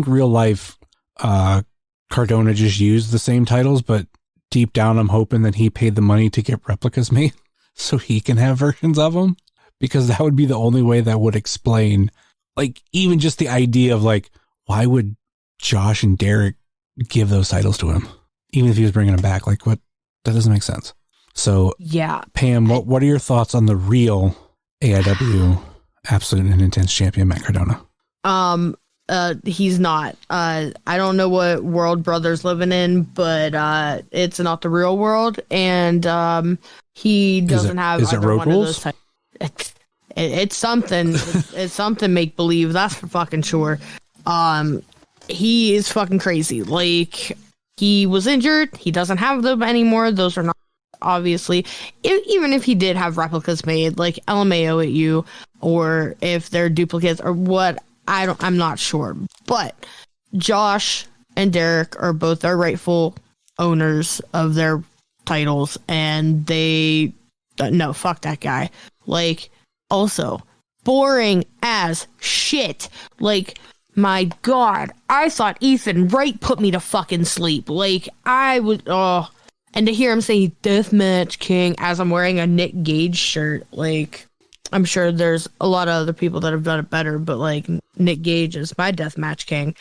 real life, Cardona just used the same titles, but deep down, I'm hoping that he paid the money to get replicas made so he can have versions of them, because that would be the only way that would explain, like, even just the idea of like, why would Josh and Derek give those titles to him, even if he was bringing them back? Like, what? That doesn't make sense. So, yeah, Pam, what are your thoughts on the real AIW absolute and intense champion Matt Cardona? He's not. I don't know what world Brother's living in, but it's not the real world, and he doesn't have is it either road one rules? of those. It's something. It's something make believe. That's for fucking sure. He is fucking crazy. Like, he was injured. He doesn't have them anymore. Those are not obviously. Even if he did have replicas made, like LMAO at you, or if they're duplicates or what. I'm not sure, but Josh and Derek are both their rightful owners of their titles, and they no, fuck that guy. Like, also boring as shit. Like, my God, I thought Ethan Wright put me to fucking sleep. Like, I would, and to hear him say Deathmatch King as I'm wearing a Nick Gage shirt, like, I'm sure there's a lot of other people that have done it better, but like Nick Gage is my deathmatch king.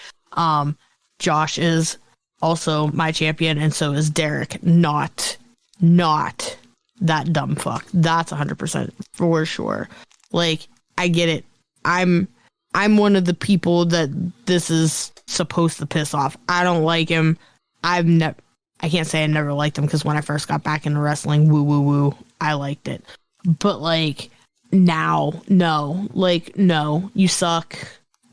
Josh is also my champion, and so is Derek. Not that dumb fuck. That's 100% for sure. Like, I get it. I'm one of the people that this is supposed to piss off. I don't like him. I can't say I never liked him, because when I first got back into wrestling, woo, I liked it. But like, now, no, you suck.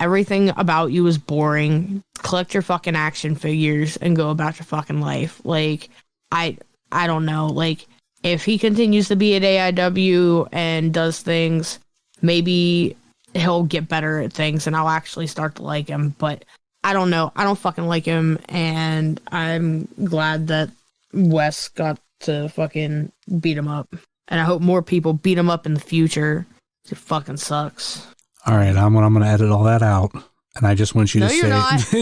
Everything about you is boring. Collect your fucking action figures and go about your fucking life. Like, I don't know. Like, if he continues to be at AIW and does things, maybe he'll get better at things and I'll actually start to like him. But I don't know. I don't fucking like him, and I'm glad that Wes got to fucking beat him up. And I hope more people beat him up in the future. It fucking sucks. All right, I'm going to edit all that out. And I just want you to say... No, you're not.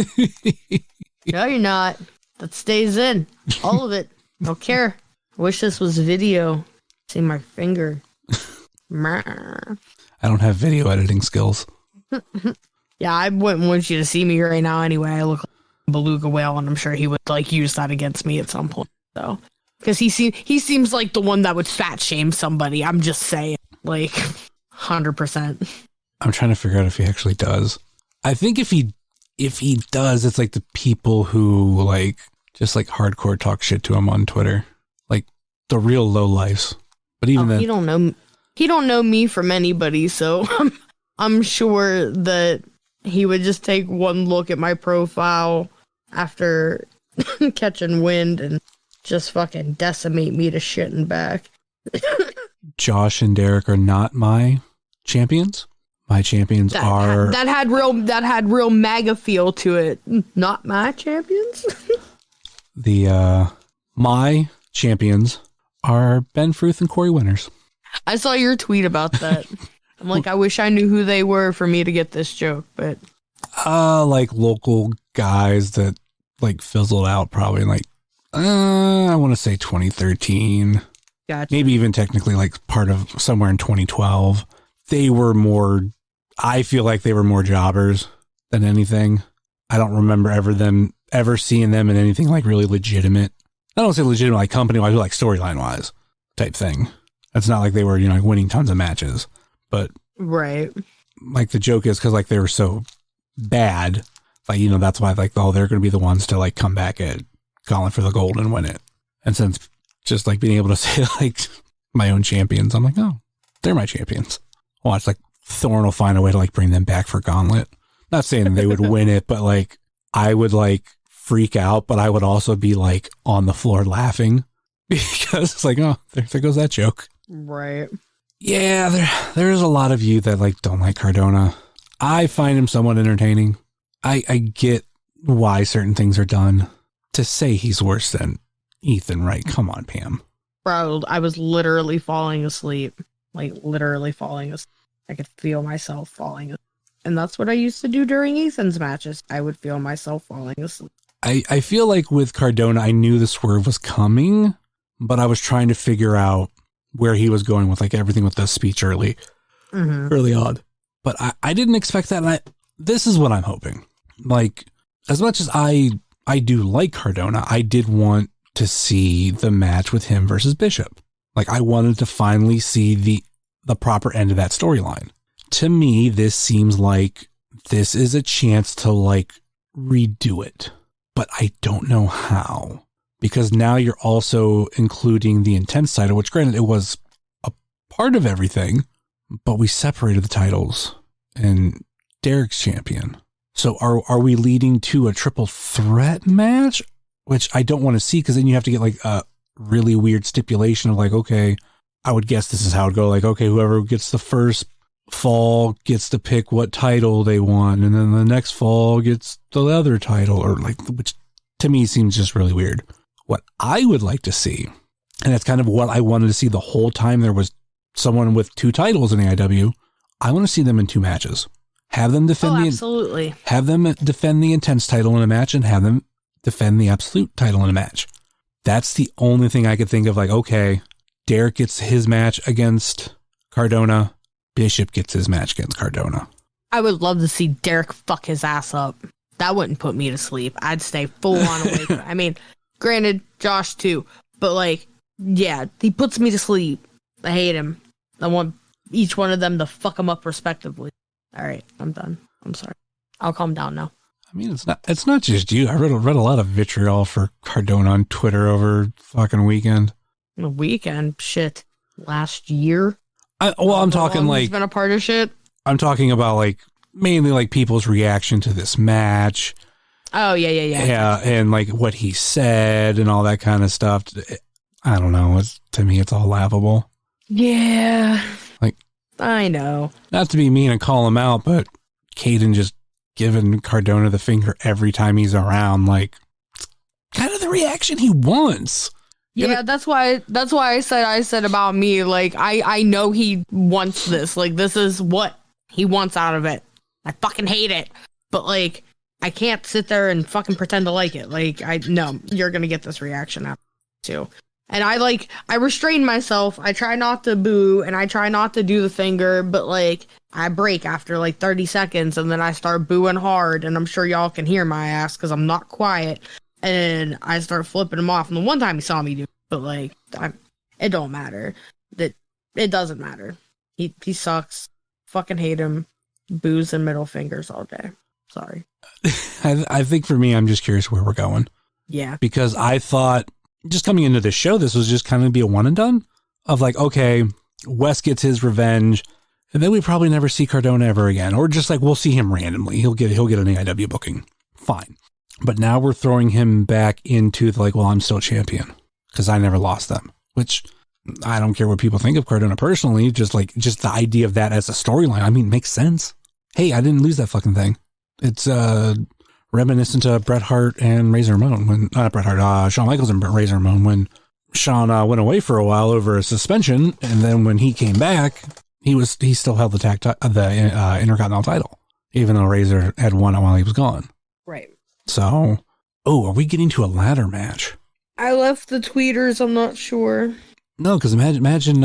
No, you're not. That stays in. All of it. Don't care. I wish this was video. See my finger. I don't have video editing skills. Yeah, I wouldn't want you to see me right now anyway. I look like a beluga whale, and I'm sure he would like use that against me at some point. So... Because he seems like the one that would fat shame somebody. I'm just saying, like, 100%. I'm trying to figure out if he actually does. I think if he does, it's like the people who like just like hardcore talk shit to him on Twitter, like the real low lives. But even then, he don't know me from anybody, so I'm sure that he would just take one look at my profile after catching wind and just fucking decimate me to shit and back. Josh and Derek are not my champions. My champions that had real MAGA feel to it. Not my champions. My champions are Ben Fruth and Corey Winters. I saw your tweet about that. I'm like, I wish I knew who they were for me to get this joke, but like local guys that like fizzled out probably in like I want to say 2013. Gotcha. Maybe even technically like part of somewhere in 2012. They were more, I feel like they were more jobbers than anything. I don't remember ever seeing them in anything like really legitimate. I don't say legitimate like company wise, but like storyline wise type thing. It's not like they were, like winning tons of matches, but right. Like the joke is because like they were so bad, like, that's why like, they're going to be the ones to like come back at calling for the gold and win it. And since just like being able to say like my own champions, I'm like, oh, they're my champions. Watch, like Thorne will find a way to like bring them back for Gauntlet. Not saying they would win it, but like I would like freak out, but I would also be like on the floor laughing because it's like, oh, there goes that joke. Right. Yeah, there's a lot of you that like don't like Cardona. I find him somewhat entertaining. I get why certain things are done. To say he's worse than Ethan Wright, come on, Pam. Bro, I was literally falling asleep. Like, literally falling asleep. I could feel myself falling asleep. And that's what I used to do during Ethan's matches. I would feel myself falling asleep. I feel like with Cardona, I knew the swerve was coming, but I was trying to figure out where he was going with like everything with the speech early on. But I didn't expect that. And this is what I'm hoping. Like, as much as I do like Cardona, I did want to see the match with him versus Bishop. Like, I wanted to finally see the proper end of that storyline. to me, this seems like this is a chance to like redo it, but I don't know how, because now you're also including the Intense title, which granted it was a part of everything, but we separated the titles and Derek's champion. So are we leading to a triple threat match, which I don't want to see, because then you have to get like a really weird stipulation of like, okay, I would guess this is how it go. Like, okay, whoever gets the first fall gets to pick what title they want, and then the next fall gets the other title, or like, which to me seems just really weird. What I would like to see, and that's kind of what I wanted to see the whole time there was someone with 2 titles in AIW, I want to see them in 2 matches. Have them defend absolutely. Have them defend the Intense title in a match, and have them defend the Absolute title in a match. That's the only thing I could think of. Like, okay, Derek gets his match against Cardona. Bishop gets his match against Cardona. I would love to see Derek fuck his ass up. That wouldn't put me to sleep. I'd stay full on awake. I mean, granted, Josh too, but like, yeah, he puts me to sleep. I hate him. I want each one of them to fuck him up respectively. All right, I'm done. I'm sorry. I'll calm down now. I mean, it's not just you. I read a lot of vitriol for Cardona on Twitter over fucking weekend. The weekend, shit. Last year. I'm talking like he's been a part of shit. I'm talking about like mainly like people's reaction to this match. Oh yeah. Yeah, and like what he said and all that kind of stuff. I don't know. To me, it's all laughable. Yeah. Like, I know. Not to be mean and call him out, but Caden just giving Cardona the finger every time he's around, like, it's kind of the reaction he wants. Yeah, that's why I said about me, like, I know he wants this. Like, this is what he wants out of it. I fucking hate it. But, like, I can't sit there and fucking pretend to like it. Like, no, you're gonna get this reaction out too. And I restrain myself. I try not to boo, and I try not to do the finger, but, like, I break after, like, 30 seconds, and then I start booing hard, and I'm sure y'all can hear my ass, because I'm not quiet. And I start flipping him off. And the one time he saw me do it, but like, it don't matter. It doesn't matter. He sucks. Fucking hate him. Boos and middle fingers all day. Sorry. I think for me, I'm just curious where we're going. Yeah. Because I thought just coming into this show, this was just kind of be a one and done of like, okay, Wes gets his revenge, and then we probably never see Cardona ever again, or just like we'll see him randomly. He'll get an AIW booking. Fine. But now we're throwing him back into the like, well, I'm still champion because I never lost them, which I don't care what people think of Cardona personally. Just the idea of that as a storyline. I mean, it makes sense. Hey, I didn't lose that fucking thing. It's reminiscent of Bret Hart and Razor Ramon when Shawn Michaels and Razor Ramon when Shawn went away for a while over a suspension, and then when he came back, he still held the Intercontinental title, even though Razor had won it while he was gone. Right. So, are we getting to a ladder match? I left the tweeters. I'm not sure. No, because imagine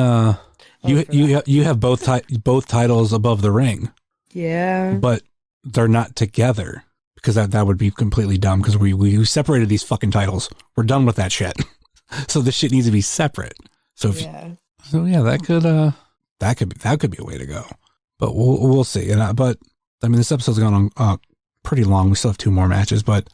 you have both titles above the ring. Yeah. But they're not together, because that would be completely dumb, because we separated these fucking titles. We're done with that shit. So this shit needs to be separate. So that could be a way to go. But we'll see. And but I mean, this episode's gone on pretty long. We still have 2 more matches, but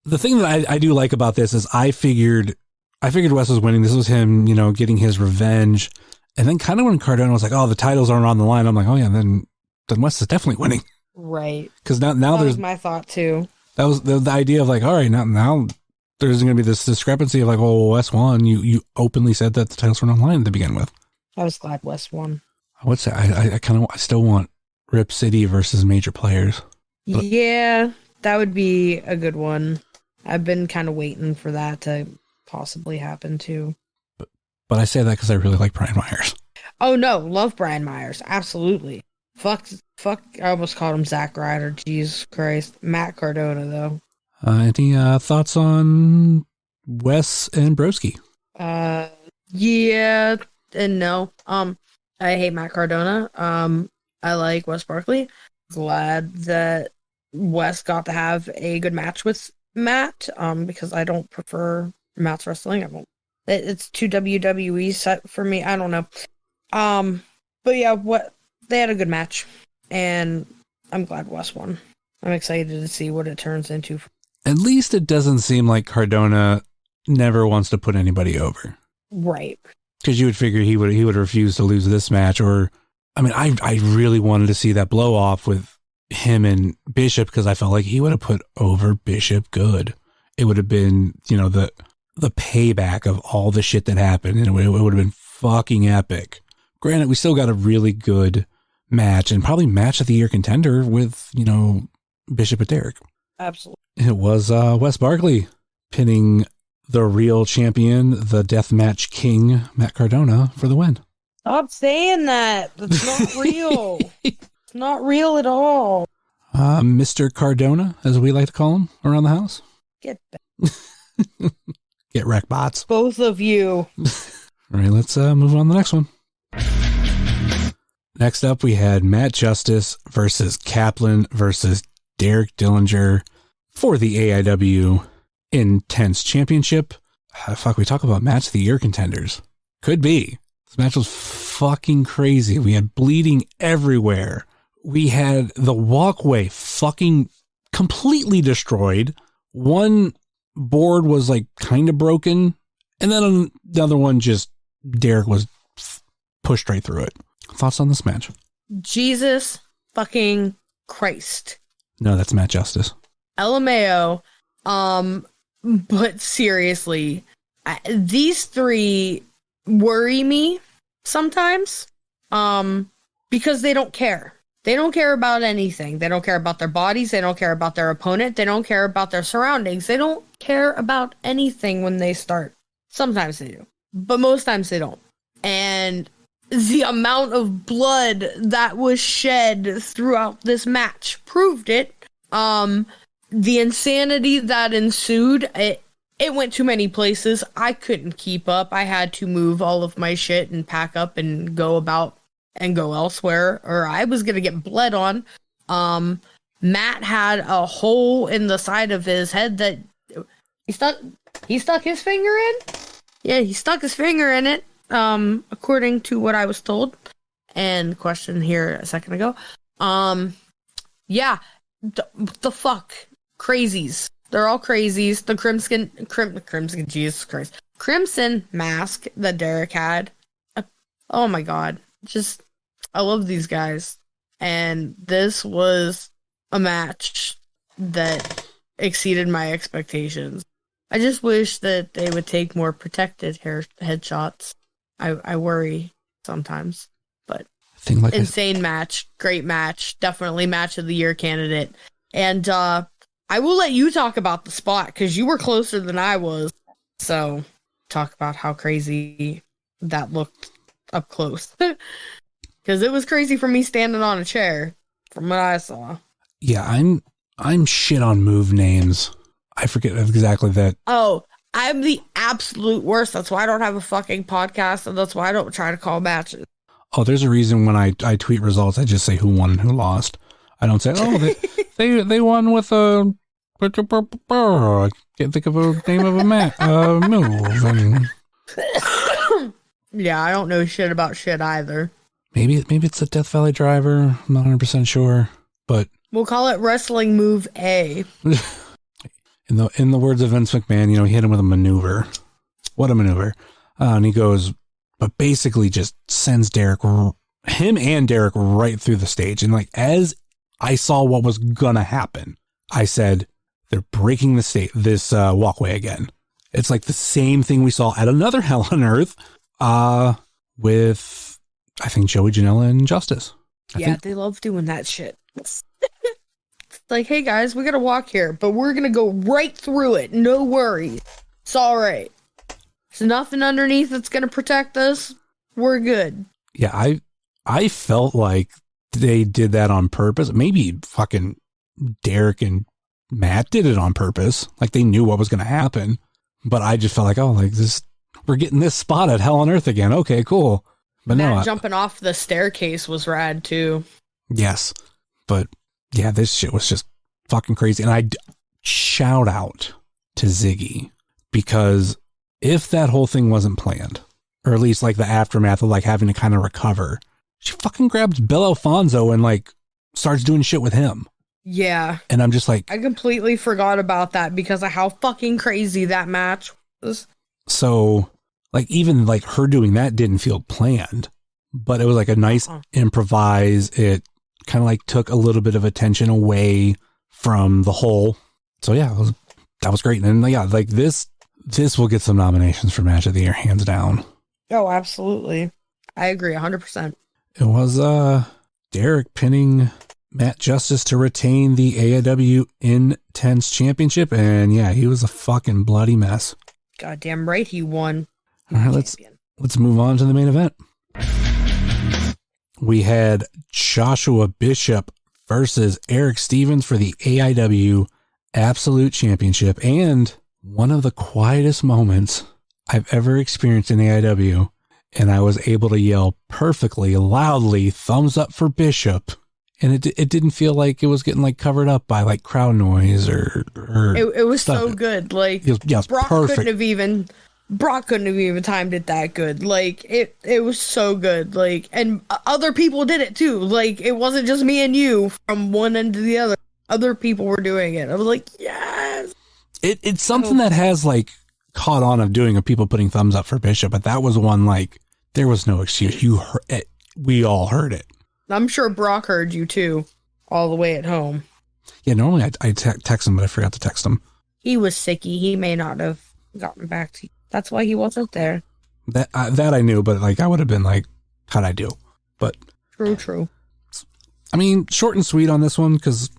the thing that I do like about this is I figured Wes was winning. This was him, getting his revenge. And then kind of when Cardona was like, "Oh, the titles aren't on the line," I'm like, "Oh yeah, then Wes is definitely winning." Right. Because now that there's was my thought too. That was the idea of like, all right, now there's going to be this discrepancy of like, well, Wes won. You openly said that the titles weren't on the line to begin with. I was glad Wes won. I would say I still want Rip City versus Major Players. Yeah, that would be a good one. I've been kind of waiting for that to possibly happen too. But I say that because I really like Brian Myers. Oh no, love Brian Myers. Absolutely. Fuck, I almost called him Zack Ryder. Jesus Christ. Matt Cardona, though. Any thoughts on Wes and Broski? Yeah and no. I hate Matt Cardona. I like Wes Barkley. Glad that Wes got to have a good match with Matt, because I don't prefer Matt's wrestling. It's too WWE set for me. I don't know. But yeah, they had a good match, and I'm glad Wes won. I'm excited to see what it turns into. At least it doesn't seem like Cardona never wants to put anybody over. Right. Because you would figure he would refuse to lose this match. Or, I mean, I really wanted to see that blow off with him and Bishop, because I felt like he would have put over Bishop good. It would have been, the payback of all the shit that happened, and it would have been fucking epic. Granted, we still got a really good match, and probably match of the year contender with, Bishop and Derek. Absolutely. It was Wes Barkley pinning the real champion, the deathmatch king, Matt Cardona, for the win. Stop saying that. That's not real. It's not real at all. Mr. Cardona, as we like to call him around the house. Get back. Get wrecked, bots. Both of you. All right, let's move on to the next one. Next up, we had Matt Justice versus Kaplan versus Derek Dillinger for the AIW Intense Championship. We talk about match of the year contenders. Could be. This match was fucking crazy. We had bleeding everywhere. We had the walkway fucking completely destroyed. One board was like kind of broken, and then the other one just Derek was pushed right through it. Thoughts on this match? Jesus fucking Christ. No, that's Matt Justice. LMAO. But seriously, these three worry me sometimes. Because they don't care. They don't care about anything. They don't care about their bodies. They don't care about their opponent. They don't care about their surroundings. They don't care about anything when they start. Sometimes they do, but most times they don't. And the amount of blood that was shed throughout this match proved it. The insanity that ensued, it went too many places. I couldn't keep up. I had to move all of my shit and pack up and go elsewhere, or I was gonna get bled on. Matt had a hole in the side of his head that he stuck his finger in. Yeah, he stuck his finger in it, according to what I was told and questioned here a second ago. Yeah, the fuck, crazies. They're all crazies. The crimson, Jesus Christ, crimson mask that Derek had. Oh my god, I love these guys, and this was a match that exceeded my expectations. I just wish that they would take more protected headshots. I worry sometimes, but insane match, great match, definitely match of the year candidate. And I will let you talk about the spot because you were closer than I was. So talk about how crazy that looked up close. Because it was crazy for me standing on a chair from what I saw. Yeah, I'm shit on move names. I forget exactly that. Oh, I'm the absolute worst. That's why I don't have a fucking podcast, and that's why I don't try to call matches. Oh, there's a reason when I tweet results, I just say who won and who lost. I don't say, oh, they won with a... I can't think of a name of a move. And... Yeah, I don't know shit about shit either. Maybe it's a Death Valley Driver. I'm not 100% sure, but we'll call it Wrestling Move A. In the words of Vince McMahon, he hit him with a maneuver. What a maneuver! And he goes, but basically just sends him and Derek right through the stage. And like as I saw what was gonna happen, I said they're breaking this walkway again. It's like the same thing we saw at another Hell on Earth, with. I think Joey Janela and Justice. They love doing that shit. It's like, hey guys, we gotta walk here, but we're gonna go right through it. No worries. It's alright. There's nothing underneath that's gonna protect us. We're good. Yeah, I felt like they did that on purpose. Maybe fucking Derek and Matt did it on purpose. Like they knew what was gonna happen. But I just felt like, oh, like this, we're getting this spot at Hell on Earth again. Okay, cool. But Matt jumping off the staircase was rad too. Yes, but yeah, this shit was just fucking crazy. And I shout out to Ziggy, because if that whole thing wasn't planned, or at least like the aftermath of like having to kind of recover, she fucking grabs Bill Alfonso and like starts doing shit with him. Yeah. And I'm just like, I completely forgot about that because of how fucking crazy that match was. So like even like her doing that didn't feel planned, but it was like a nice improvise. It kind of like took a little bit of attention away from the whole. So yeah, that was great. And yeah, like this will get some nominations for match of the year, hands down. Oh, absolutely. I agree 100%. It was Derek pinning Matt Justice to retain the AIW Intense Championship, and yeah, he was a fucking bloody mess. Goddamn right he won. All right, let's move on to the main event. We had Joshua Bishop versus Eric Stevens for the AIW Absolute Championship, and one of the quietest moments I've ever experienced in AIW, and I was able to yell perfectly loudly thumbs up for Bishop, and it didn't feel like it was getting like covered up by like crowd noise or it was stuff. so good. Like yes, Brock perfect. couldn't have even timed it that good. Like it was so good. Like, and other people did it too. Like it wasn't just me and you from one end to the other. Other people were doing it. I was like, yes. It's something that has like caught on of doing of people putting thumbs up for Bishop, but that was one like there was no excuse. You heard it. We all heard it. I'm sure Brock heard you too, all the way at home. Yeah, normally I text him, but I forgot to text him. He was sicky. He may not have gotten back to you. That's why he wasn't there. That I knew, but like I would have been like, how'd I do? But True. I mean, short and sweet on this one because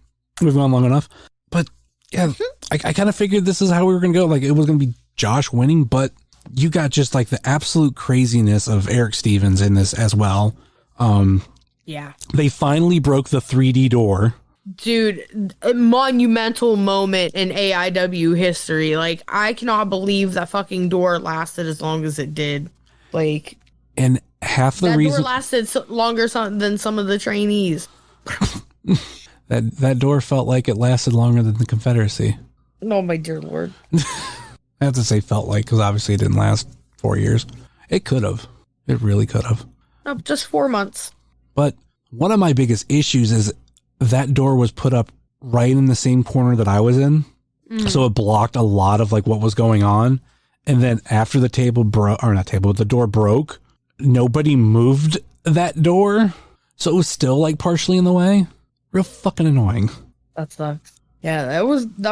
we've gone long enough. But yeah, I kind of figured this is how we were going to go. Like it was going to be Josh winning, but you got just like the absolute craziness of Eric Stevens in this as well. Yeah. They finally broke the 3D door. Dude, a monumental moment in AIW history. Like, I cannot believe that fucking door lasted as long as it did. Like, and half the that reason door lasted longer than some of the trainees. that door felt like it lasted longer than the Confederacy. Oh my dear Lord. I have to say felt like, because obviously it didn't last 4 years. It could have. It really could have. Oh, just 4 months. But one of my biggest issues is that door was put up right in the same corner that I was in. So it blocked a lot of like what was going on. And then after the the door broke, nobody moved that door. So it was still like partially in the way. Real fucking annoying. That sucks. Yeah, that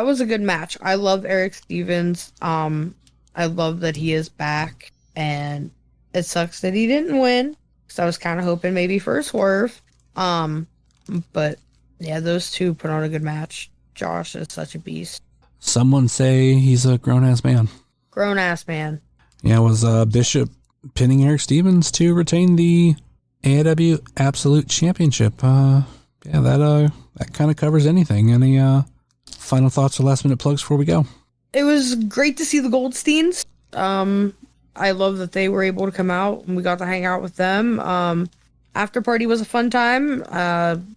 was a good match. I love Eric Stevens. I love that he is back, and it sucks that he didn't win. So I was kind of hoping maybe for a swerve. But yeah, those two put on a good match. Josh is such a beast. Someone say he's a grown-ass man. Grown-ass man. Yeah, it was Bishop pinning Eric Stevens to retain the AIW Absolute Championship. Yeah, that kind of covers anything. Any final thoughts or last-minute plugs before we go? It was great to see the Goldsteins. I love that they were able to come out and we got to hang out with them. After party was a fun time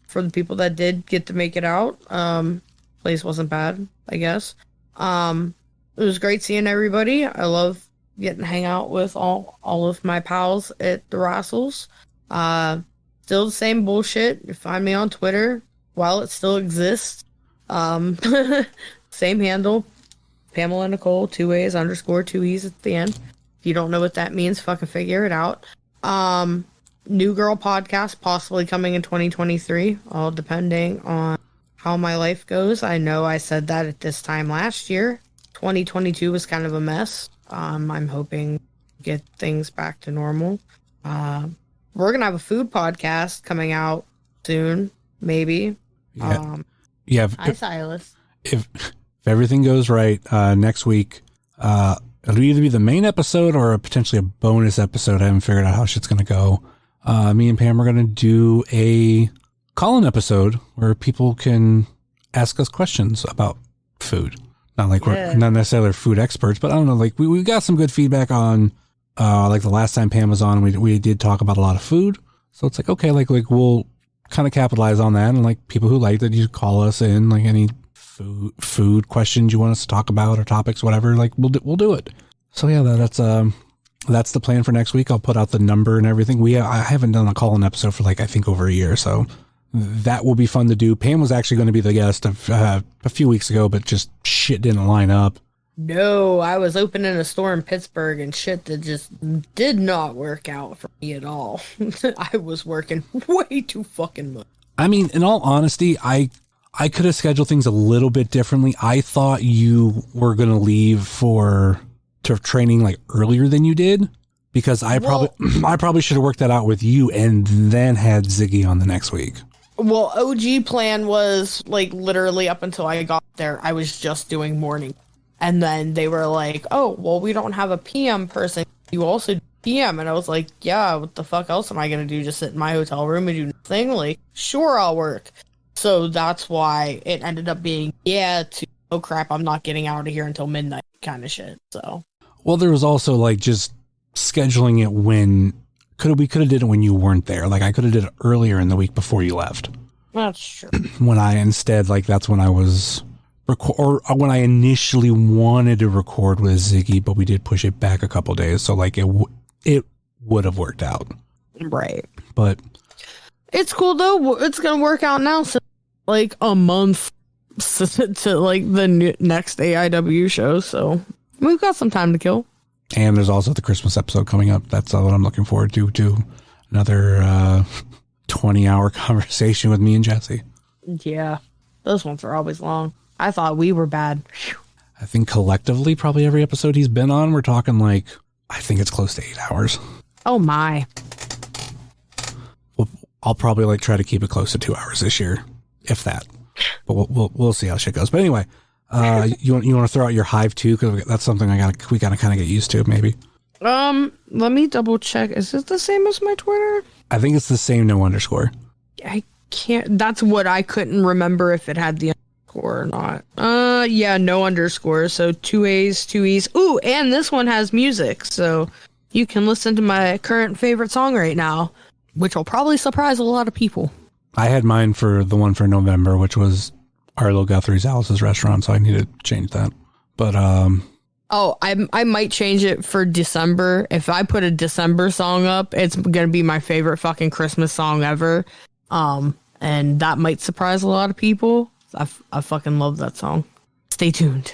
for the people that did get to make it out. Place wasn't bad, I guess. It was great seeing everybody. I love getting to hang out with all of my pals at the Rassles. Still the same bullshit. You find me on Twitter while it still exists. Same handle, Pamela Nicole, 2 A's _ 2 E's at the end. If you don't know what that means, fucking figure it out. New Girl podcast possibly coming in 2023, all depending on how my life goes. I know I said that at this time last year. 2022 was kind of a mess. I'm hoping to get things back to normal. We're gonna have a food podcast coming out soon, maybe. Yeah. Hi, Silas. If everything goes right, next week, it'll either be the main episode or potentially a bonus episode. I haven't figured out how shit's going to go. Me and Pam are going to do a call-in episode where people can ask us questions about food. Not like we're not necessarily food experts, but I don't know. Like we got some good feedback on, like the last time Pam was on, we did talk about a lot of food. So it's like, okay, like we'll kind of capitalize on that. And like people who like that, you call us in, like any food questions you want us to talk about or topics, whatever, like we'll do it. So yeah, that's that's the plan for next week. I'll put out the number and everything. I haven't done a call-in episode for like, I think over a year. So that will be fun to do. Pam was actually going to be the guest of a few weeks ago, but just shit didn't line up. No, I was opening a store in Pittsburgh and shit that just did not work out for me at all. I was working way too fucking much. I mean, in all honesty, I could have scheduled things a little bit differently. I thought you were going to leave for training like earlier than you did, because I probably should have worked that out with you and then had Ziggy on the next week. Well, OG plan was like literally up until I got there, I was just doing morning. And then they were like, oh, well, we don't have a PM person. You also do PM. And I was like, yeah, what the fuck else am I going to do? Just sit in my hotel room and do nothing? Like, sure, I'll work. So that's why it ended up being, oh crap, I'm not getting out of here until midnight kind of shit. So, well, there was also like just scheduling it when we could have did it when you weren't there. Like I could have did it earlier in the week before you left. That's true. When I instead, like that's when I was or when I initially wanted to record with Ziggy, but we did push it back a couple days. So like it would have worked out. Right. But it's cool though. It's going to work out now. So like a month to like the next AIW show. So we've got some time to kill. And there's also the Christmas episode coming up. That's what I'm looking forward to another 20-hour conversation with me and Jesse. Yeah. Those ones are always long. I thought we were bad. Whew. I think collectively, probably every episode he's been on, we're talking like, I think it's close to 8 hours. Oh my. Well, I'll probably like try to keep it close to 2 hours this year, if that. But we'll see how shit goes. But anyway, you want to throw out your hive too? Because that's something we gotta kind of get used to, maybe. Let me double check. Is it the same as my Twitter? I think it's the same, no underscore. I can't. That's what I couldn't remember if it had the underscore or not. Yeah, no underscore. So 2 A's, 2 E's. Ooh, and this one has music, so you can listen to my current favorite song right now, which will probably surprise a lot of people. I had mine for the one for November, which was Arlo Guthrie's Alice's Restaurant, so I need to change that. But oh, I might change it for December. If I put a December song up, it's gonna be my favorite fucking Christmas song ever. And that might surprise a lot of people. I fucking love that song. Stay tuned.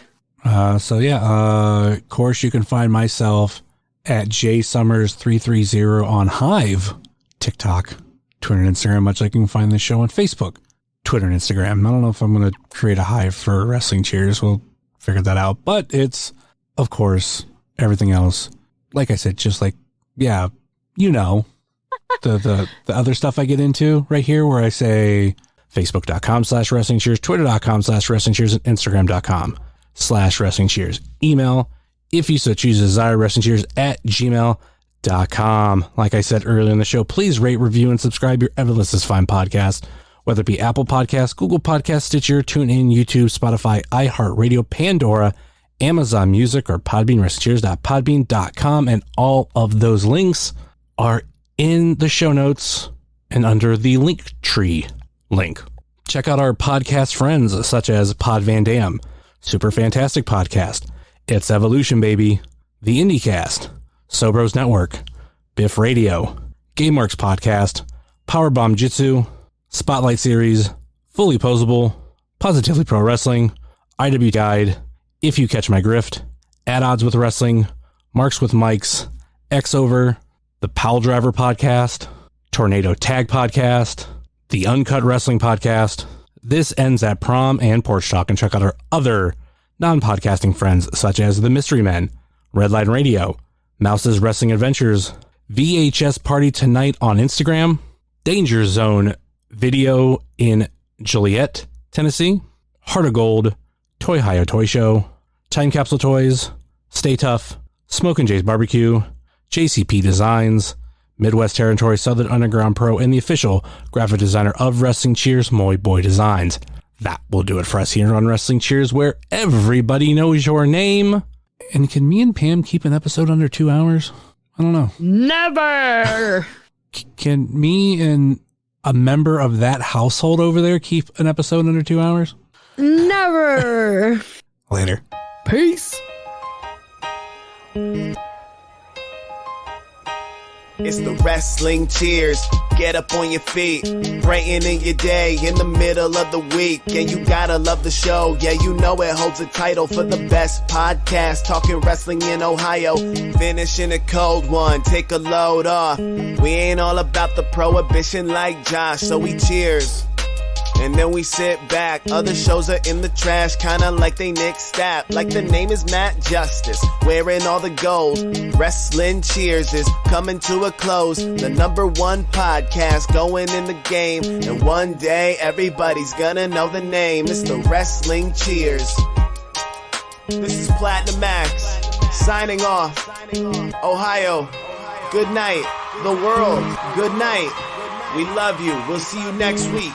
So yeah, of course you can find myself at jsummers330 on Hive, TikTok, Twitter, and Instagram, much like you can find this show on Facebook, Twitter, and Instagram. I don't know if I'm going to create a Hive for Wrestling Cheers. We'll figure that out. But it's, of course, everything else. Like I said, just like, yeah, you know, the other stuff I get into right here where I say Facebook.com/Wrestling Cheers, Twitter.com/Wrestling Cheers, and Instagram.com/Wrestling Cheers. Email, if you so choose, desire, WrestlingCheers@gmail.com. Like I said earlier in the show, please rate, review, and subscribe your ever this fine podcast, whether it be Apple Podcasts, Google Podcasts, Stitcher, TuneIn, YouTube, Spotify, iHeartRadio, Pandora, Amazon Music, or Podbean, WrestlingCheers.podbean.com. And all of those links are in the show notes and under the link tree link. Check out our podcast friends such as Pod Van Dam, Super Fantastic Podcast, It's Evolution Baby, The IndieCast, Sobros Network, Biff Radio, GameWorks Podcast, Powerbomb Jitsu, Spotlight Series, Fully Posable, Positively Pro Wrestling, IW Guide, If You Catch My Grift, At Odds with Wrestling, Marks with Mikes, X Over, the Powell Driver Podcast, Tornado Tag Podcast, the Uncut Wrestling Podcast, This Ends at Prom, and Porch Talk. And check out our other non-podcasting friends such as The Mystery Men, Redline Radio, Mouse's Wrestling Adventures, VHS Party Tonight on Instagram, Danger Zone Video in Joliet, Tennessee, Heart of Gold, Toy Hio Toy Show, Time Capsule Toys, Stay Tough, Smokin' Jay's Barbecue, JCP Designs, Midwest Territory Southern Underground Pro, and the official graphic designer of Wrestling Cheers, Moy Boy Designs. That will do it for us here on Wrestling Cheers, where everybody knows your name. And can me and Pam keep an episode under 2 hours? I don't know. Never! Can me and a member of that household over there keep an episode under 2 hours? Never! Later. Peace! It's the wrestling cheers. Get up on your feet, brightening your day in the middle of the week. And you gotta love the show. Yeah, you know it holds a title for the best podcast talking wrestling in Ohio. Finishing a cold one, take a load off. We ain't all about the prohibition like Josh, so we cheers. And then we sit back. Other shows are in the trash, kinda like they Nick Stapp. Like the name is Matt Justice, wearing all the gold. Wrestling Cheers is coming to a close. The #1 podcast going in the game. And one day everybody's gonna know the name. It's the Wrestling Cheers. This is Platinum Max, signing off. Ohio, good night. The world, good night. We love you. We'll see you next week.